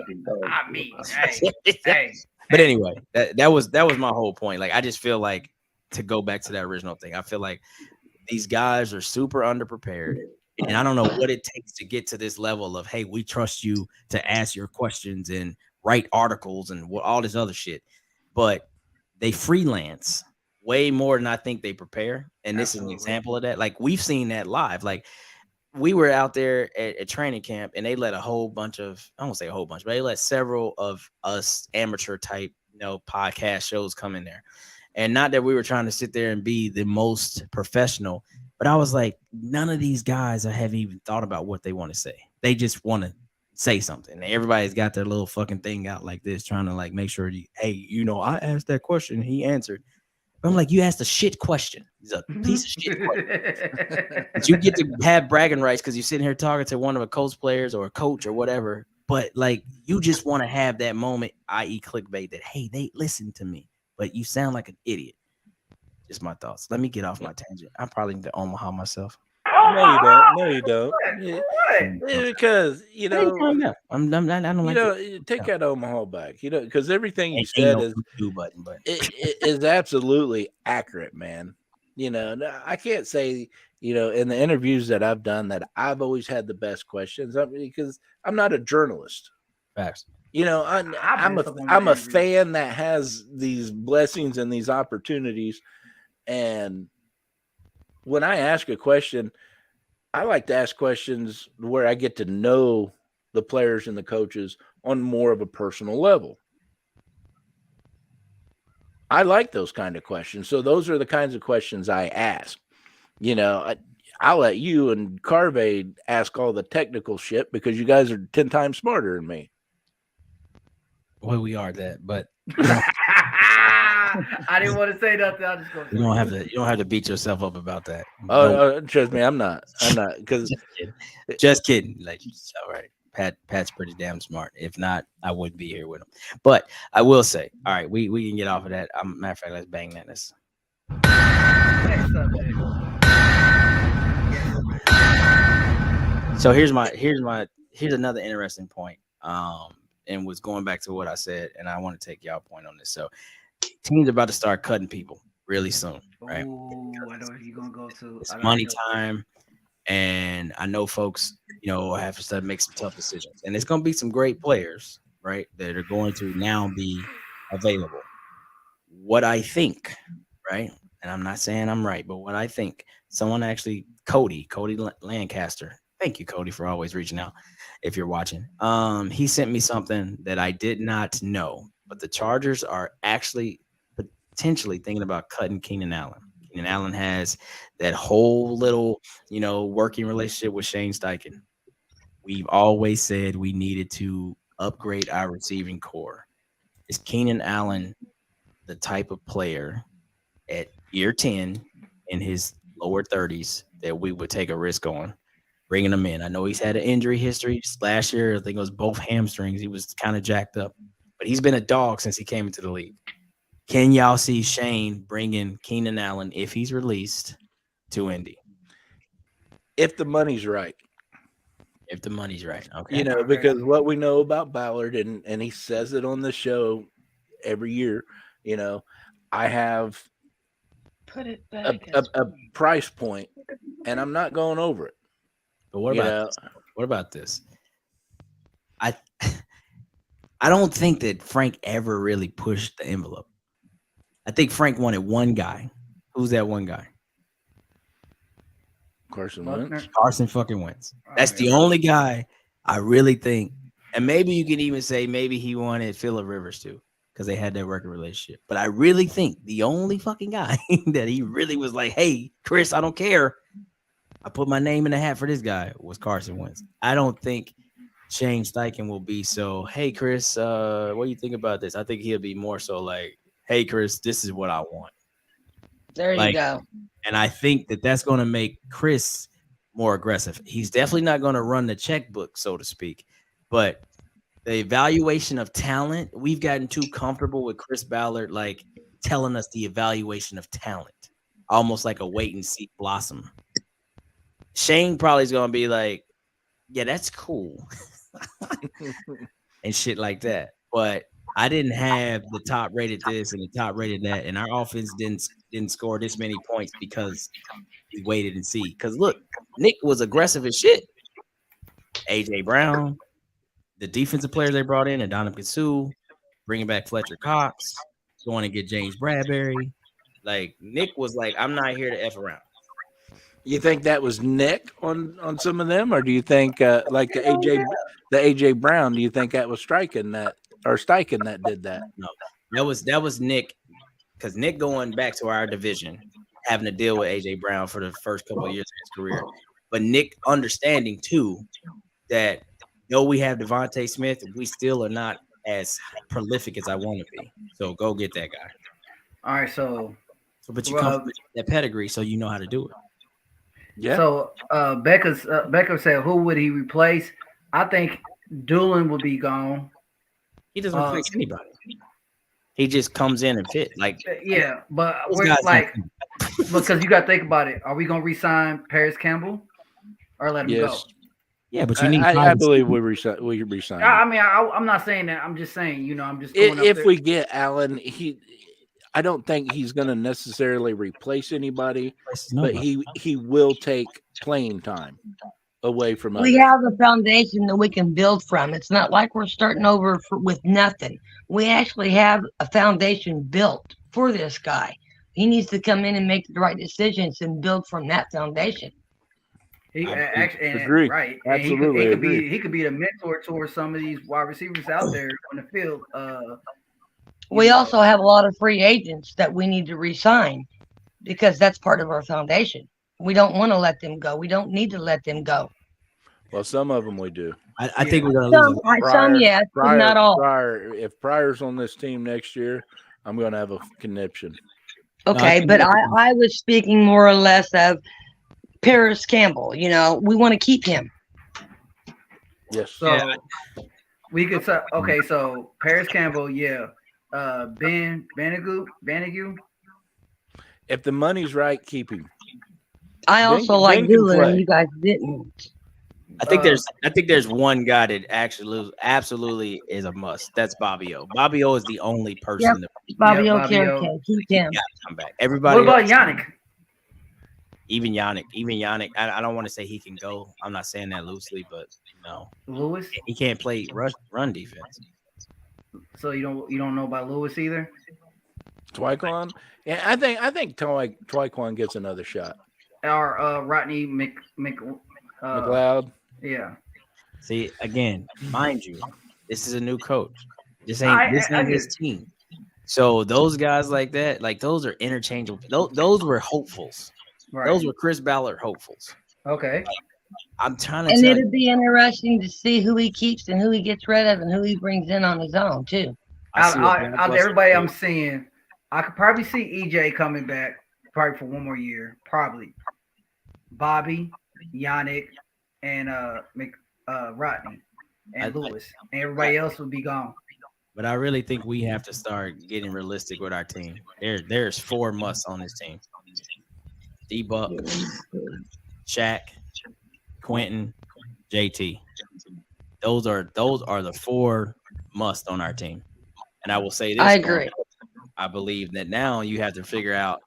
Hey. But anyway, that was my whole point. Like, I just feel like, to go back to that original thing, I feel like these guys are super underprepared. And I don't know what it takes to get to this level of, hey, we trust you to ask your questions and write articles and all this other shit. But they freelance way more than I think they prepare. And this is an example of that. Like, we've seen that live. Like, we were out there at training camp, and they let a whole bunch of, I won't say a whole bunch, but they let several of us amateur type, podcast shows come in there. And not that we were trying to sit there and be the most professional, but I was like, none of these guys have even thought about what they want to say. They just want to say something. Everybody's got their little fucking thing out like this, trying to like make sure hey, I asked that question, he answered. But I'm like, you asked a shit question. It's a piece of shit question. But you get to have bragging rights because you're sitting here talking to one of the Colts players or a coach or whatever. But like, you just want to have that moment, i.e., clickbait, that hey, they listen to me, but you sound like an idiot. Just my thoughts. Let me get off my tangent. I'm probably the Omaha myself. No, you don't. No, you don't. Because I don't take that Omaha back. Because everything you ain't said no do button, but it is absolutely accurate, man. I can't say in the interviews that I've done that I've always had the best questions. Because I'm not a journalist. Facts. I'm a fan that has these blessings and these opportunities. And when I ask a question, I like to ask questions where I get to know the players and the coaches on more of a personal level. I like those kind of questions. So those are the kinds of questions I ask. I'll let you and Carve ask all the technical shit because you guys are 10 times smarter than me. Well, we are that, but I didn't want to say nothing. I just go. you don't have to beat yourself up about that. Trust me, I'm not because just kidding. Like, all right, Pat's pretty damn smart. If not, I wouldn't be here with him. But I will say, all right, we can get off of that. Matter of fact, let's bang that. So here's another interesting point. And was going back to what I said, and I want to take y'all point on this. So teams are about to start cutting people really soon, right? Ooh, I know where you're gonna go to. It's money time, and I know folks, have to make some tough decisions, and it's gonna be some great players, right, that are going to now be available. What I think, right, and I'm not saying I'm right, but what I think, someone actually, Cody Lancaster. Thank you, Cody, for always reaching out. If you're watching, he sent me something that I did not know, but the Chargers are actually potentially thinking about cutting Keenan Allen. Keenan Allen has that whole little, working relationship with Shane Steichen. We've always said we needed to upgrade our receiving core. Is Keenan Allen the type of player at year 10 in his lower 30s that we would take a risk on bringing him in? I know he's had an injury history. Last year, I think it was both hamstrings. He was kind of jacked up, but he's been a dog since he came into the league. Can y'all see Shane bringing Keenan Allen, if he's released, to Indy? If the money's right. If the money's right. Okay. Because what we know about Ballard, and he says it on the show every year, I have Put it back. a price point, and I'm not going over it. But what about this? I don't think that Frank ever really pushed the envelope. I think Frank wanted one guy. Who's that one guy? Carson Wentz. Carson fucking Wentz. That's the only guy I really think. And maybe you can even say maybe he wanted Phillip Rivers too, because they had that record relationship. But I really think the only fucking guy that he really was like, hey, Chris, I don't care, I put my name in the hat for this guy, was Carson Wentz. I don't think Shane Steichen will be so, hey, Chris, what do you think about this? I think he'll be more so like, hey, Chris, this is what I want. There you go. And I think that that's going to make Chris more aggressive. He's definitely not going to run the checkbook, so to speak. But the evaluation of talent, we've gotten too comfortable with Chris Ballard, like telling us the evaluation of talent, almost like a wait and see blossom. Shane probably is going to be like, yeah, that's cool. And shit like that. But I didn't have the top rated this and the top rated that, and our offense didn't score this many points because we waited and see. Because look, Nick was aggressive as shit. AJ Brown, the defensive players they brought in, and Donovan Sue, bringing back Fletcher Cox, going to get James Bradbury. Like, Nick was like, I'm not here to F around. You think that was Nick on some of them, or do you think like the AJ Brown? Do you think that was Steichen that did that? No, that was Nick, because Nick, going back to our division, having to deal with AJ Brown for the first couple of years of his career, but Nick understanding too that though we have Devontae Smith, we still are not as prolific as I want to be. So go get that guy. All right, so But you come from that pedigree, so you know how to do it. Yeah. So Becca said, who would he replace? I think Doolin will be gone. He doesn't replace anybody. He just comes in and fit. Like yeah, but those we're guys like because you got to think about it. Are we gonna re-sign Paris Campbell or let him go? Yeah, but you need. I believe we resign. I mean, I'm not saying that. I'm just saying, I'm just going up if there. we get Allen, I don't think he's going to necessarily replace anybody, but he will take playing time away from We others. have a foundation that we can build from. It's not like we're starting over with nothing. We actually have a foundation built for this guy. He needs to come in and make the right decisions and build from that foundation. He actually agree. Right. Absolutely, And he could be the mentor towards some of these wide receivers out there on the field. We also have a lot of free agents that we need to re-sign because that's part of our foundation. We don't want to let them go. We don't need to let them go. Well, some of them we do. I think we're going to lose some, yes, but not all. If Pryor's on this team next year, I'm going to have a conniption. Okay, but I was speaking more or less of Paris Campbell. We want to keep him. Yes. So we could say, okay, so Paris Campbell, yeah. Ben Banigou. If the money's right, keep him. I also like Doolin, and you guys didn't. I think there's one guy that absolutely is a must. That's Bobby O. Bobby O is the only person. Yep. Bobby O. Keep him. Come back. Everybody. What about Yannick? Even Yannick. I don't want to say he can go. I'm not saying that loosely, but Lewis. He can't play run defense. So you don't know about Lewis either. Twyquan. Yeah, I think Twyquan gets another shot. Or Rodney McLeod. Yeah. See, again, mind you, this is a new coach. This ain't his team. So those guys like that, like those are interchangeable. Those were hopefuls. Right. Those were Chris Ballard hopefuls. Okay. I'm trying to. And it'd be interesting to see who he keeps and who he gets rid of and who he brings in on his own too. Out of everybody I'm seeing, I could probably see EJ coming back probably for one more year. Probably Bobby, Yannick, and Rodney and Lewis, and everybody else would be gone. But I really think we have to start getting realistic with our team. There's 4 musts on this team: D-Buck, Shaq, Quentin, JT. Those are the 4 musts on our team. And I will say this: I agree. I believe that now you have to figure out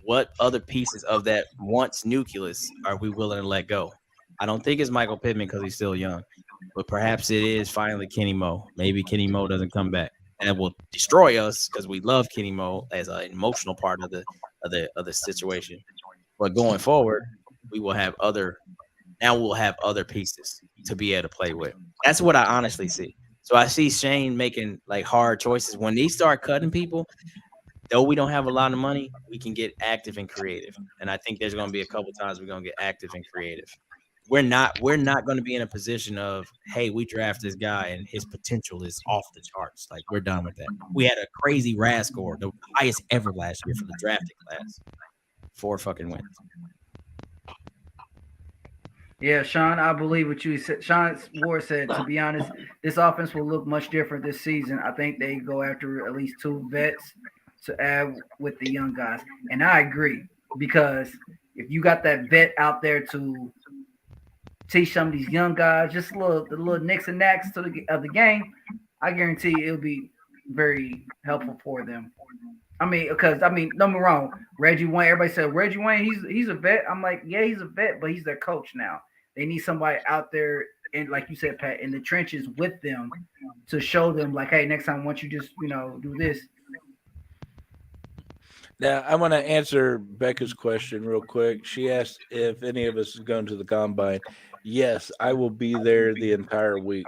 what other pieces of that once nucleus are we willing to let go. I don't think it's Michael Pittman because he's still young, but perhaps it is finally Kenny Moe. Maybe Kenny Moe doesn't come back, and it will destroy us because we love Kenny Moe as an emotional part of the situation. But going forward, we'll have other pieces to be able to play with. That's what I honestly see. So I see Shane making like hard choices. When they start cutting people, though we don't have a lot of money, we can get active and creative. And I think there's going to be a couple times we're going to get active and creative. We're not going to be in a position of, hey, we draft this guy and his potential is off the charts. Like, we're done with that. We had a crazy RAS score, the highest ever last year for the drafting class. 4 fucking wins. Yeah, Sean, I believe what you said. Sean Ward said, to be honest, this offense will look much different this season. I think they go after at least 2 vets to add with the young guys. And I agree, because if you got that vet out there to teach some of these young guys just the little nicks and knacks of the game, I guarantee it'll be very helpful for them. Don't get me wrong, Reggie Wayne, everybody said Reggie Wayne, he's a vet. I'm like, yeah, he's a vet, but he's their coach now. They need somebody out there, and like you said, Pat, in the trenches with them to show them, like, hey, next time, why don't you just, do this. Now, I want to answer Becca's question real quick. She asked if any of us is going to the combine. Yes, I will be there the entire week,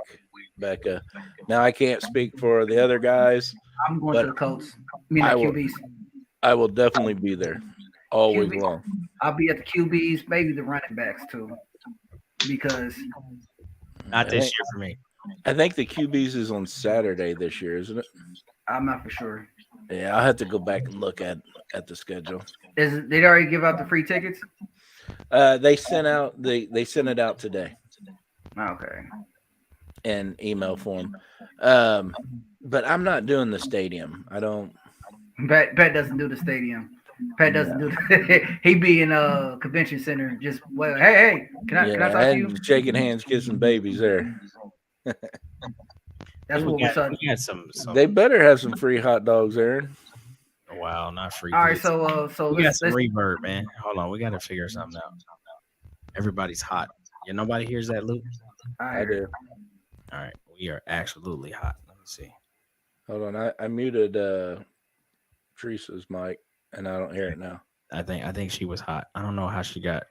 Becca. Now, I can't speak for the other guys. I'm going to the Colts. QBs. I will definitely be there all week long. I'll be at the QBs, maybe the running backs too, because Not this year for me. I think the QBs is on Saturday this year, isn't it? I'm not for sure. Yeah, I'll have to go back and look at the schedule. Did they already give out the free tickets? They sent it out today Okay. in email form. But I'm not doing the stadium. I don't. Pat doesn't do the stadium. Pat doesn't do the. He be in a convention center. Just well, hey, can I talk to you? Shaking hands, kissing babies there. That's what we're talking. We got some. They better have some free hot dogs, Aaron. Wow, not free. All right, so we got some reverb, man. Hold on, we got to figure something out. Everybody's hot. Yeah, nobody hears that, Luke. I do. All right, we are absolutely hot. Let me see. Hold on, I muted Teresa's mic, and I don't hear it now. I think she was hot. I don't know how she got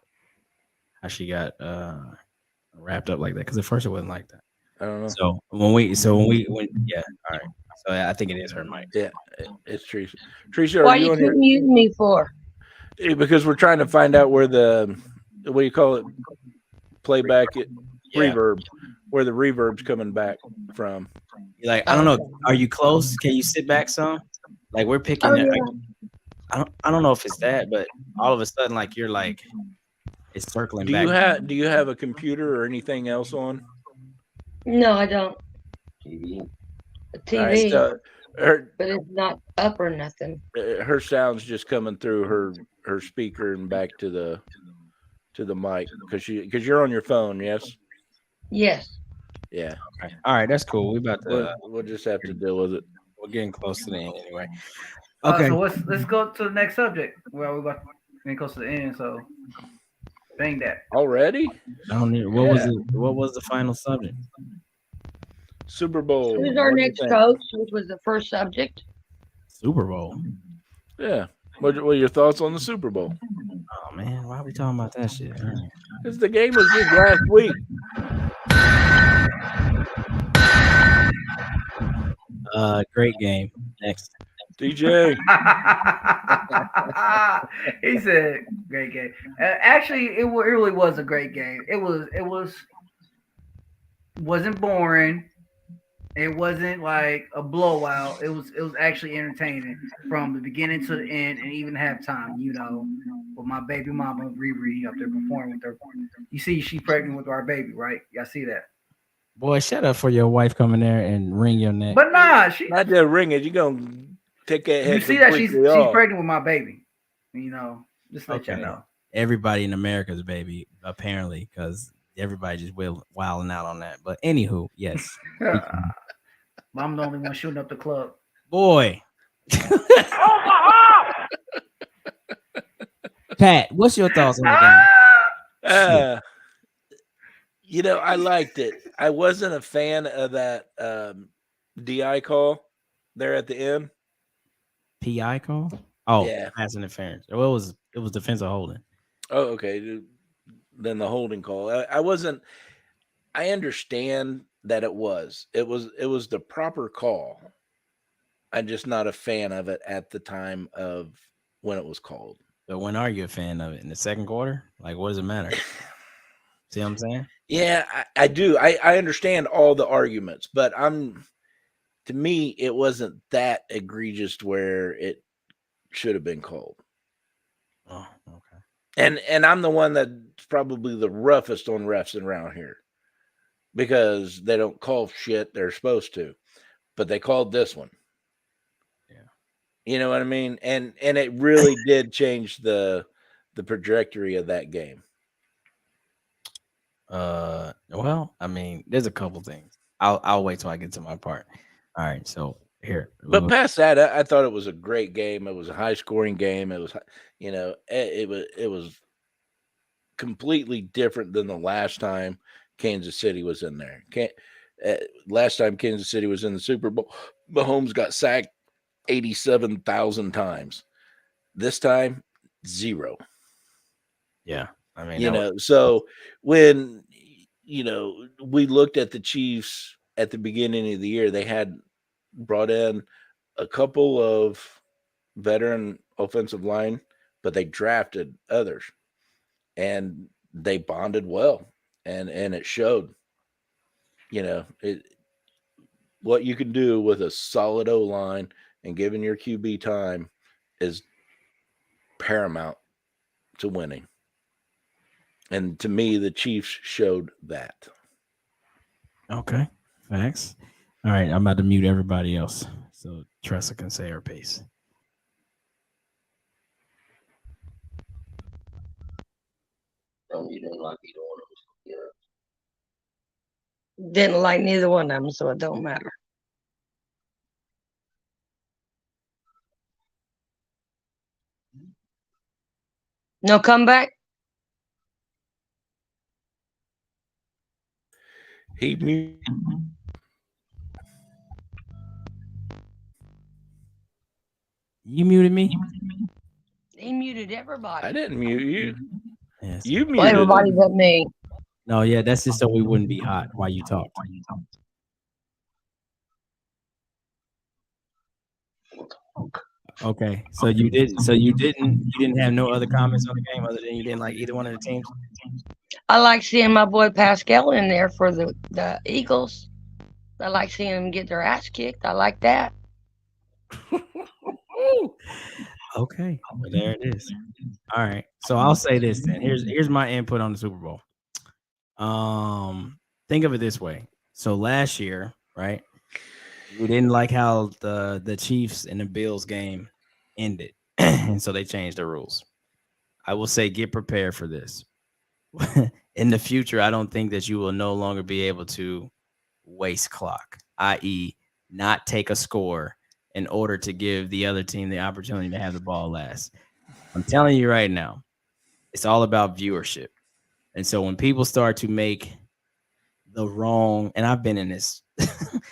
wrapped up like that, because at first it wasn't like that. I don't know. So when yeah, all right. So I think it is her mic. Yeah, it's Teresa. Teresa, Why are you on keep muting me for? Because we're trying to find out where the what do you call it? Playback reverb, where the reverb's coming back from. Like, I don't know. Are you close? Can you sit back some? Like, we're picking Oh, it. yeah. I don't know if it's that, but all of a sudden, like, you're like, it's circling back. Do you have a computer or anything else on? No, I don't. A TV, Right, so but it's not up or nothing. her sound's just coming through her speaker and back to the mic because you're on your phone. Yes. Yes. Yeah. Okay. All right, that's cool. We about to. We'll just have to deal with it. We're getting close to the end anyway. Okay. So let's go to the next subject. Well, we're about getting close to the end, so bang that. Already? I don't need. What was the final subject? Super Bowl. Who's our next coach, which was the first subject? Super Bowl. Yeah. What are your thoughts on the Super Bowl? Oh man, why are we talking about that shit? Because the game was just last week. Great game. Next. DJ. He said, "Great game." Actually, it really was a great game. It wasn't boring. It wasn't like a blowout. It was actually entertaining from the beginning to the end, and even halftime. You know, with my baby mama Riri up there performing with her. You see, she's pregnant with our baby, right? Y'all see that? Boy, shut up for your wife coming there and wring your neck. But nah, she not just ring it. You gonna take that head. You see that she's pregnant with my baby. You know, just let y'all know. Everybody in America's baby, apparently, because everybody just wilding out on that. But anywho, yes. I'm the only one shooting up the club. Boy. Pat, what's your thoughts on the game? You know, I liked it. I wasn't a fan of that DI call there at the end. PI call? Oh, yeah, pass interference. Well, it was defensive holding. Oh, okay. Then the holding call. I wasn't. I understand that it was the proper call. I'm just not a fan of it at the time of when it was called. But when are you a fan of it? In the second quarter? Like, what does it matter? See what I'm saying? Yeah, I do. I understand all the arguments, but to me, it wasn't that egregious where it should have been called. Oh, okay. And I'm the one that's probably the roughest on refs around here because they don't call shit they're supposed to, but they called this one. Yeah. You know what I mean? And it really did change the trajectory of that game. Well, I mean, there's a couple things. I'll wait till I get to my part. All right, so here. But past that, I thought it was a great game. It was a high scoring game. It was, you know, it was completely different than the last time Kansas City was in there. Last time Kansas City was in the Super Bowl, Mahomes got sacked 87,000 times. This time, 0. Yeah. I mean, you know, so when, you know, we looked at the Chiefs at the beginning of the year, they had brought in a couple of veteran offensive line, but they drafted others and they bonded well and it showed. what you can do with a solid O line and giving your QB time is paramount to winning. And to me, the Chiefs showed that. Okay, facts. All right, I'm about to mute everybody else so Tressa can say her piece. You didn't like either one of them. Yeah. Didn't like neither one of them, so it don't matter. No comeback? He muted. You muted me? He muted everybody. I didn't mute you. Yes. You Well, muted everybody him. but me. No, yeah, that's just so we wouldn't be hot while you talked. Okay, so you didn't have no other comments on the game other than you didn't like either one of the teams. I like seeing my boy Pascal in there for the Eagles. I like seeing them get their ass kicked. I like that. Okay, well, there it is. All right, so I'll say this then. Here's my input on the Super Bowl. Think of it this way. So last year, right? We didn't like how the Chiefs and the Bills game ended, and so they changed the rules. I will say, get prepared for this. In the future, I don't think that you will no longer be able to waste clock, i.e., not take a score in order to give the other team the opportunity to have the ball last. I'm telling you right now, it's all about viewership. And so when people start to make the wrong, and I've been in this,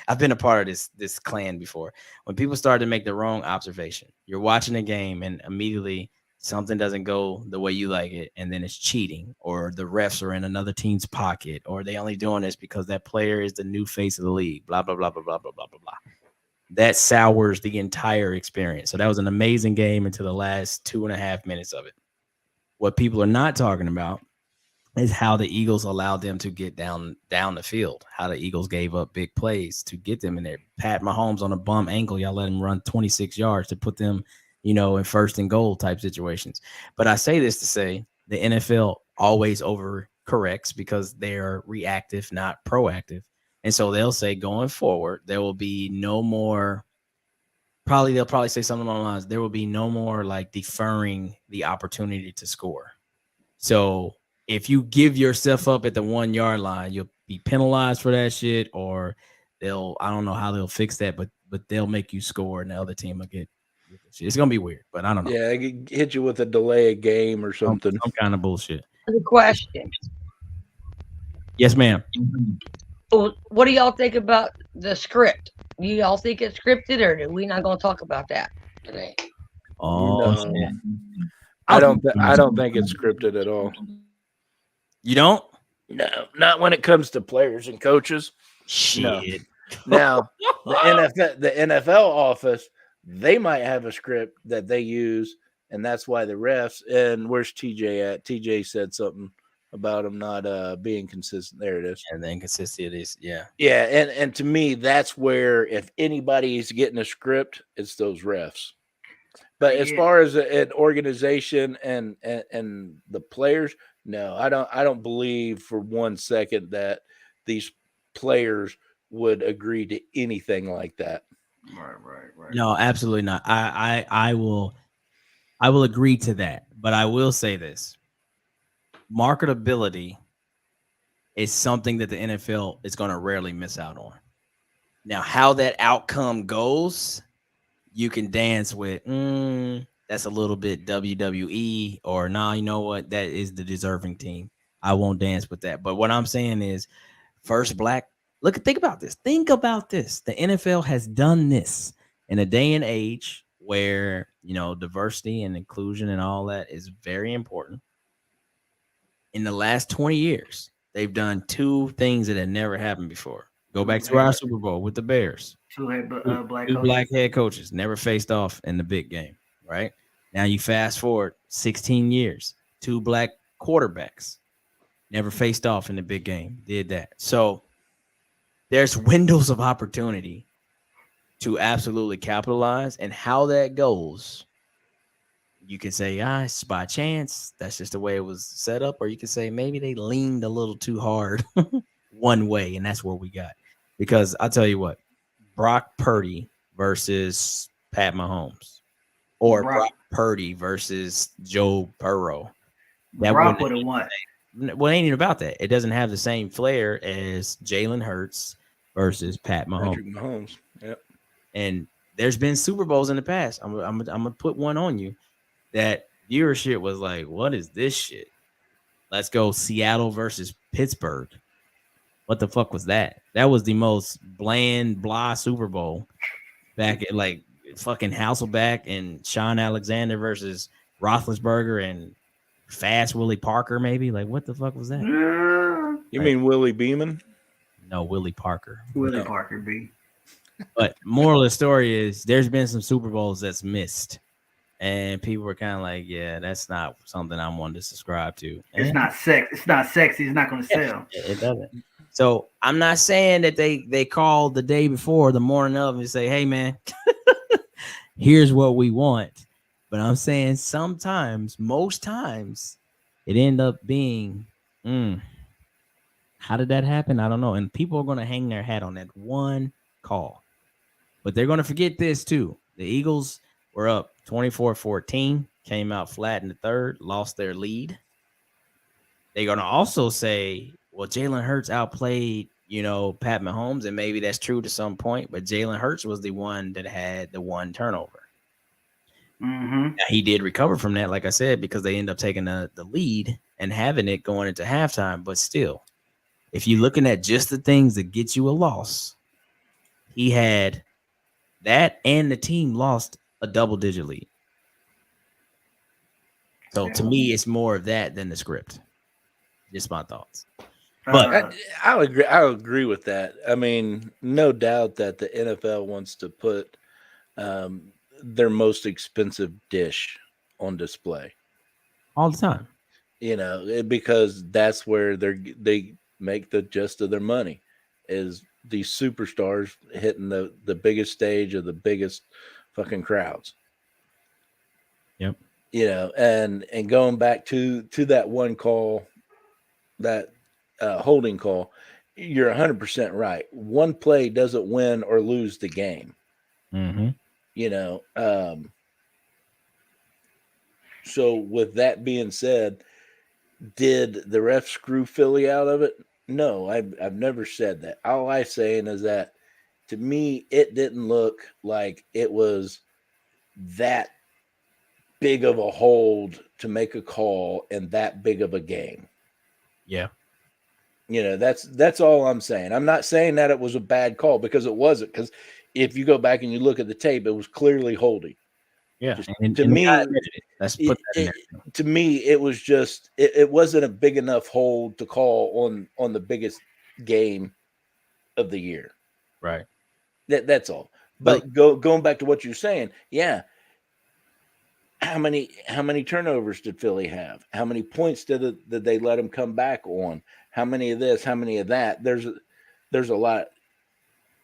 I've been a part of this clan before. When people start to make the wrong observation, you're watching a game and immediately something doesn't go the way you like it, and then it's cheating, or the refs are in another team's pocket, or they only doing this because that player is the new face of the league, blah, blah, blah, blah, blah, blah, blah, blah, blah. That sours the entire experience. So that was an amazing game until the last 2.5 minutes of it. What people are not talking about is how the Eagles allowed them to get down the field, how the Eagles gave up big plays to get them in there. Pat Mahomes on a bum ankle, y'all let him run 26 yards to put them, in 1st and goal type situations. But I say this to say the NFL always overcorrects because they're reactive, not proactive. And so they'll say going forward, there will be no more, they'll probably say something along the lines, there will be no more like deferring the opportunity to score. So if you give yourself up at the 1 yard line, you'll be penalized for that shit, or I don't know how they'll fix that, but they'll make you score and the other team will get shit. It's gonna be weird, but I don't know. Yeah, I could hit you with a delay of game or something. Some kind of bullshit. The question. Yes, ma'am. What do y'all think about the script? Do y'all think it's scripted, or are we not going to talk about that today? Oh, No. shit. I don't think it's scripted at all. You don't? No, not when it comes to players and coaches. Shit. No. Now, the NFL office, they might have a script that they use, and that's why the refs. And where's TJ at? TJ said something about him not being consistent. There it is. And the inconsistency is, yeah. Yeah, and to me, that's where if anybody's getting a script, it's those refs. But as far as an organization and the players, no, I don't believe for 1 second that these players would agree to anything like that. Right. No, absolutely not. I will agree to that, but I will say this: marketability is something that the NFL is going to rarely miss out on. Now, how that outcome goes, you can dance with. That's a little bit WWE, or nah, you know what? That is the deserving team. I won't dance with that. But what I'm saying is, first black. Think about this. Think about this. The NFL has done this in a day and age where, diversity and inclusion and all that is very important. In the last 20 years, they've done 2 things that had never happened before. Go back to our Super Bowl with the Bears. Two black head coaches never faced off in the big game, right? Now you fast forward 16 years, 2 black quarterbacks never faced off in the big game. Did that. So there's windows of opportunity to absolutely capitalize, and how that goes. You can say, it's by chance. That's just the way it was set up. Or you can say maybe they leaned a little too hard one way, and that's what we got. Because I'll tell you what, Brock Purdy versus Pat Mahomes, or Brock Purdy versus Joe Burrow. Brock would have won. Well, it ain't even about that. It doesn't have the same flair as Jalen Hurts versus Pat Mahomes. Patrick Mahomes. Yep. And there's been Super Bowls in the past. I'm gonna put one on you that viewership was like, what is this shit? Let's go Seattle versus Pittsburgh. What the fuck was that? That was the most blah Super Bowl back at like fucking Hasselbeck and Sean Alexander versus Roethlisberger and Fast Willie Parker, maybe. Like, what the fuck was that? You mean Willie Beeman? No, Willie Parker. Willie Parker, B. But moral of the story is there's been some Super Bowls that's missed. And people were kind of like, yeah, that's not something I wanted to subscribe to. And It's not sexy. It's not going to sell. it doesn't. So I'm not saying that they called the day before, the morning of, and say, hey, man, here's what we want. But I'm saying sometimes, most times, it end up being, how did that happen? I don't know. And people are going to hang their hat on that one call. But they're going to forget this, too. The Eagles were up 24-14, came out flat in the third, lost their lead. They're going to also say, well, Jalen Hurts outplayed, Pat Mahomes, and maybe that's true to some point, but Jalen Hurts was the one that had the one turnover. Mm-hmm. Now, he did recover from that, like I said, because they end up taking the lead and having it going into halftime. But still, if you're looking at just the things that get you a loss, he had that, and the team lost a double-digit lead. So to me, it's more of that than the script. Just my thoughts. But I'll agree with that. I mean, no doubt that the NFL wants to put their most expensive dish on display all the time, because that's where they make the gist of their money, is these superstars hitting the biggest stage of the biggest fucking crowds. Yep. And going back to that one call, that holding call, you're 100% right. One play doesn't win or lose the game. Mm-hmm. So with that being said, did the ref screw Philly out of it? No, I've never said that. All I'm saying is that, to me, it didn't look like it was that big of a hold to make a call in that big of a game. Yeah. That's all I'm saying. I'm not saying that it was a bad call, because it wasn't. Because if you go back and you look at the tape, it was clearly holding. Yeah. To me, let's put that in there. To me, it was just it wasn't a big enough hold to call on the biggest game of the year. Right. That's all. But going back to what you're saying, yeah. How many turnovers did Philly have? How many points did they let them come back on? How many of this? How many of that? There's a lot.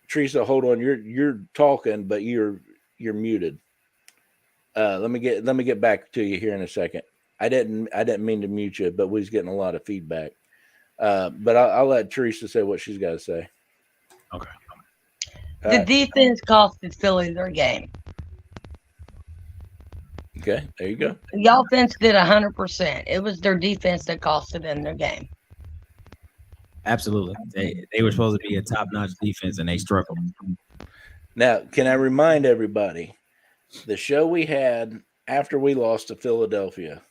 Teresa, hold on. You're talking, but you're muted. Let me get back to you here in a second. I didn't mean to mute you, but we was getting a lot of feedback. But I'll let Teresa say what she's got to say. Okay. The defense costed Philly their game. Okay, there you go. The offense did 100%. It was their defense that costed them their game. Absolutely. They were supposed to be a top-notch defense, and they struggled. Now, can I remind everybody, the show we had after we lost to Philadelphia,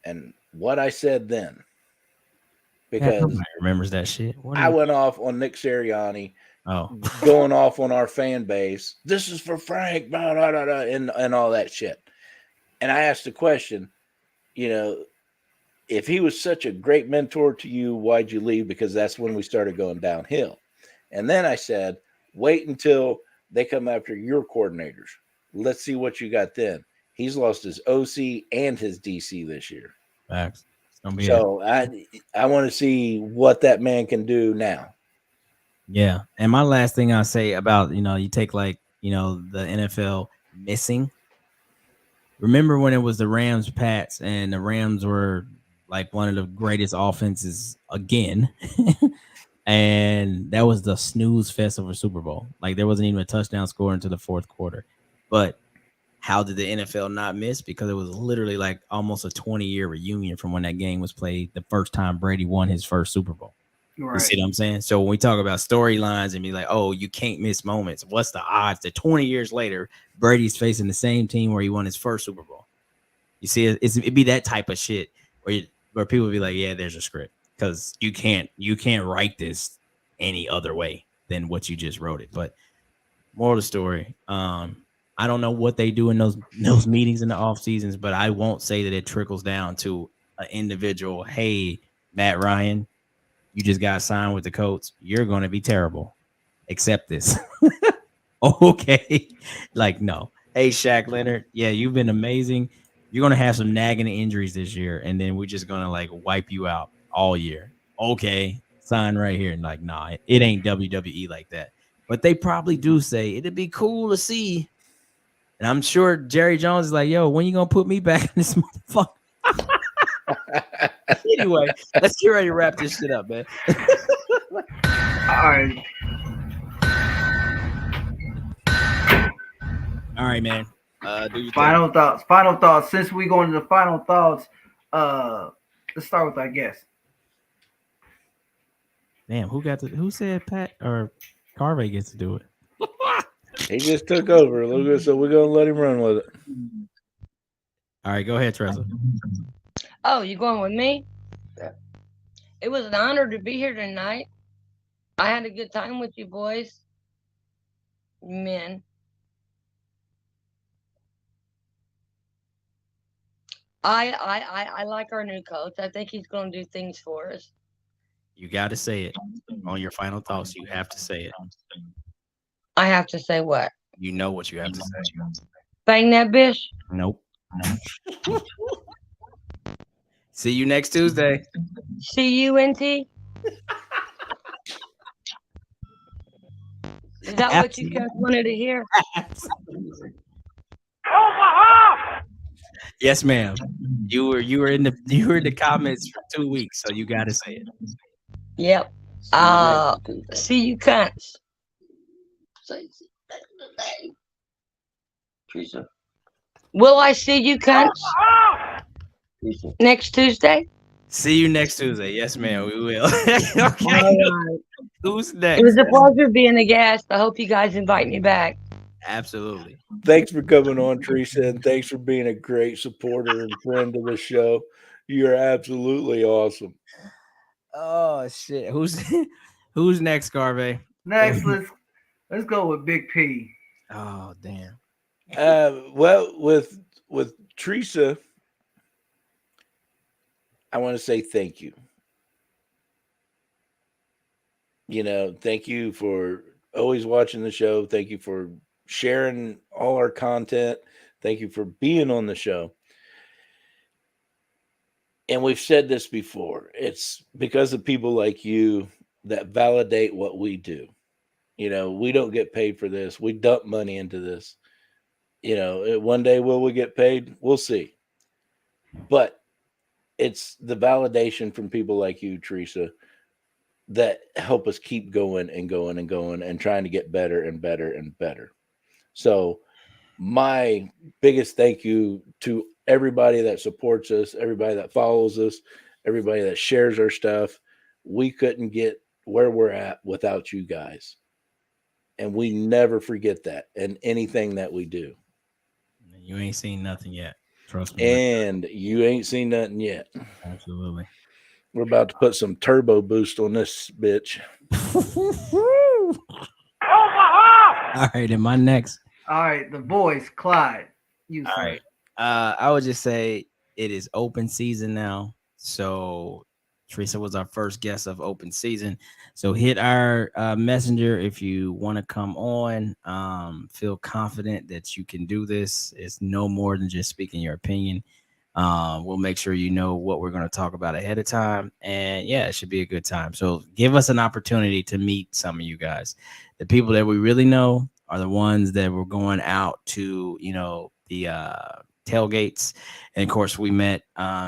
and what I said then, because nobody remembers that shit. I went off on Nick Sirianni, going off on our fan base. This is for Frank, blah, blah, blah, blah, and all that shit. And I asked the question, if he was such a great mentor to you, why'd you leave? Because that's when we started going downhill. And then I said, wait until they come after your coordinators. Let's see what you got then. He's lost his OC and his DC this year. Facts. So I want to see what that man can do now. Yeah. And my last thing I'll say about, you take like, the NFL missing. Remember when it was the Rams Pats and the Rams were like one of the greatest offenses again. And that was the snooze fest of a Super Bowl. Like there wasn't even a touchdown score into the fourth quarter. But how did the NFL not miss? Because it was literally like almost a 20-year reunion from when that game was played the first time Brady won his first Super Bowl. Right. You see what I'm saying? So when we talk about storylines and be like, oh, you can't miss moments, what's the odds that 20 years later, Brady's facing the same team where he won his first Super Bowl? You see, it'd be that type of shit where people would be like, yeah, there's a script. Because you can't write this any other way than what you just wrote it. But moral of the story, I don't know what they do in those meetings in the off seasons, but I won't say that it trickles down to an individual. Hey, Matt Ryan, you just got signed with the Colts. You're going to be terrible. Accept this. Okay. Like, no. Hey, Shaq Leonard. Yeah, you've been amazing. You're going to have some nagging injuries this year, and then we're just going to, like, wipe you out all year. Okay. Sign right here. And, like, nah, it ain't WWE like that. But they probably do say, it'd be cool to see. And I'm sure Jerry Jones is like, yo, when you going to put me back in this motherfucker? Anyway, let's get ready to wrap this shit up, man. All right, man. Do your Final thoughts. Since we go into the final thoughts, let's start with our guest. Damn, who said Pat or Carvey gets to do it? He just took over a little bit, so we're gonna let him run with it. All right, go ahead, Tressa. Oh, you going with me? It was an honor to be here tonight. I had a good time with you boys. Men. I like our new coach. I think he's going to do things for us. You got to say it on your final thoughts. You have to say it. I have to say what? You know what you have to say. Bang that bitch? Nope. See you next Tuesday. See you, NT? Is that what you guys wanted to hear? Yes, ma'am. You were in the comments for 2 weeks, so you got to say it. Yep. See you cunts. Will I see you cunts next Tuesday? See you next Tuesday. Yes, ma'am. We will. Okay. All right. Who's next? It was a pleasure being a guest. I hope you guys invite me back. Absolutely. Thanks for coming on, Teresa, and thanks for being a great supporter and friend of the show. You're absolutely awesome. Oh shit! Who's next, Garvey? Next, let's go with Big P. Oh damn. Well, with Teresa, I want to say thank you. Thank you for always watching the show. Thank you for sharing all our content. Thank you for being on the show. And we've said this before. It's because of people like you that validate what we do. We don't get paid for this. We dump money into this. One day will we get paid? We'll see. But it's the validation from people like you, Teresa, that help us keep going and going and going and trying to get better and better and better. So my biggest thank you to everybody that supports us, everybody that follows us, everybody that shares our stuff. We couldn't get where we're at without you guys. And we never forget that in anything that we do. You ain't seen nothing yet. Trust me. And you ain't seen nothing yet. Absolutely. We're about to put some turbo boost on this bitch. All right, and my next. All right, the voice, Clyde. You All sir. right. I would just say it is open season now. So Teresa was our first guest of open season. So hit our messenger if you want to come on. Feel confident that you can do this. It's no more than just speaking your opinion. We'll make sure you know what we're going to talk about ahead of time. And yeah, it should be a good time. So give us an opportunity to meet some of you guys. The people that we really know are the ones that were going out to, the tailgates. And of course, we met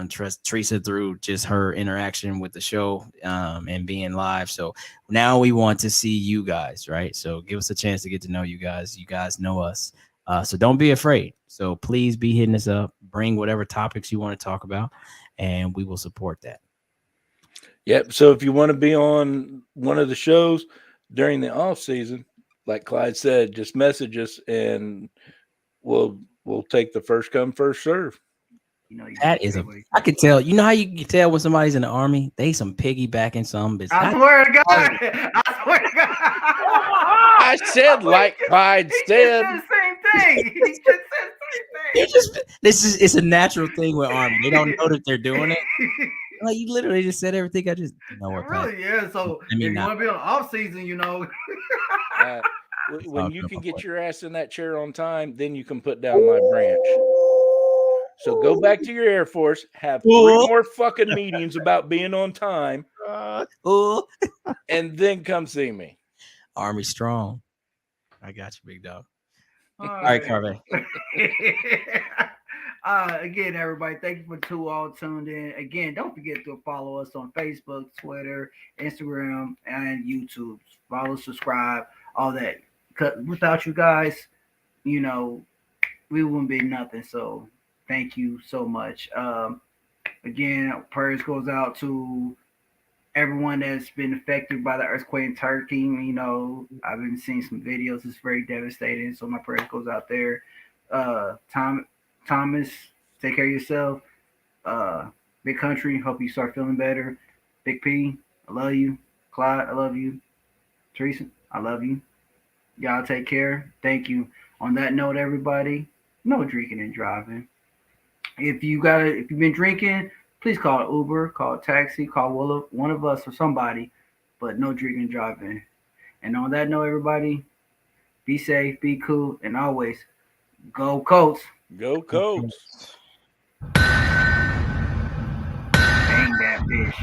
Teresa through just her interaction with the show and being live. So now we want to see you guys, right? So give us a chance to get to know you guys. You guys know us. So don't be afraid. So please be hitting us up. Bring whatever topics you want to talk about, and we will support that. Yep. So if you want to be on one of the shows during the off season, like Clyde said, just message us and we'll take the first come, first serve. That is I could tell. You know how you can tell when somebody's in the army? They some piggybacking some bitch. I swear to God. I swear to God. I said, like Clyde said. He just said the same thing. He just said the same thing. It's a natural thing with army. They don't know that they're doing it. Like you literally just said everything. I just really, yeah. So if you want to be on off season, when you can get your ass in that chair on time, then you can put down my branch. So go back to your Air Force, have 3 more fucking meetings about being on time, and then come see me. Army strong. I got you, big dog. All right, Carvey. Again, everybody, thank you for all tuned in. Again, don't forget to follow us on Facebook, Twitter, Instagram, and YouTube. Follow, subscribe, all that. Without you guys, we wouldn't be nothing. So thank you so much. Again, prayers goes out to everyone that's been affected by the earthquake in Turkey. I've been seeing some videos. It's very devastating. So my prayers goes out there. Thomas, take care of yourself. Big Country, hope you start feeling better. Big P, I love you. Clyde, I love you. Teresa, I love you. Y'all take care. Thank you. On that note, everybody, no drinking and driving. If you've been drinking, please call Uber, call a taxi, call one of us or somebody, but no drinking and driving. And on that note, everybody, be safe, be cool, and always go Colts. Go Colts. Dang that fish.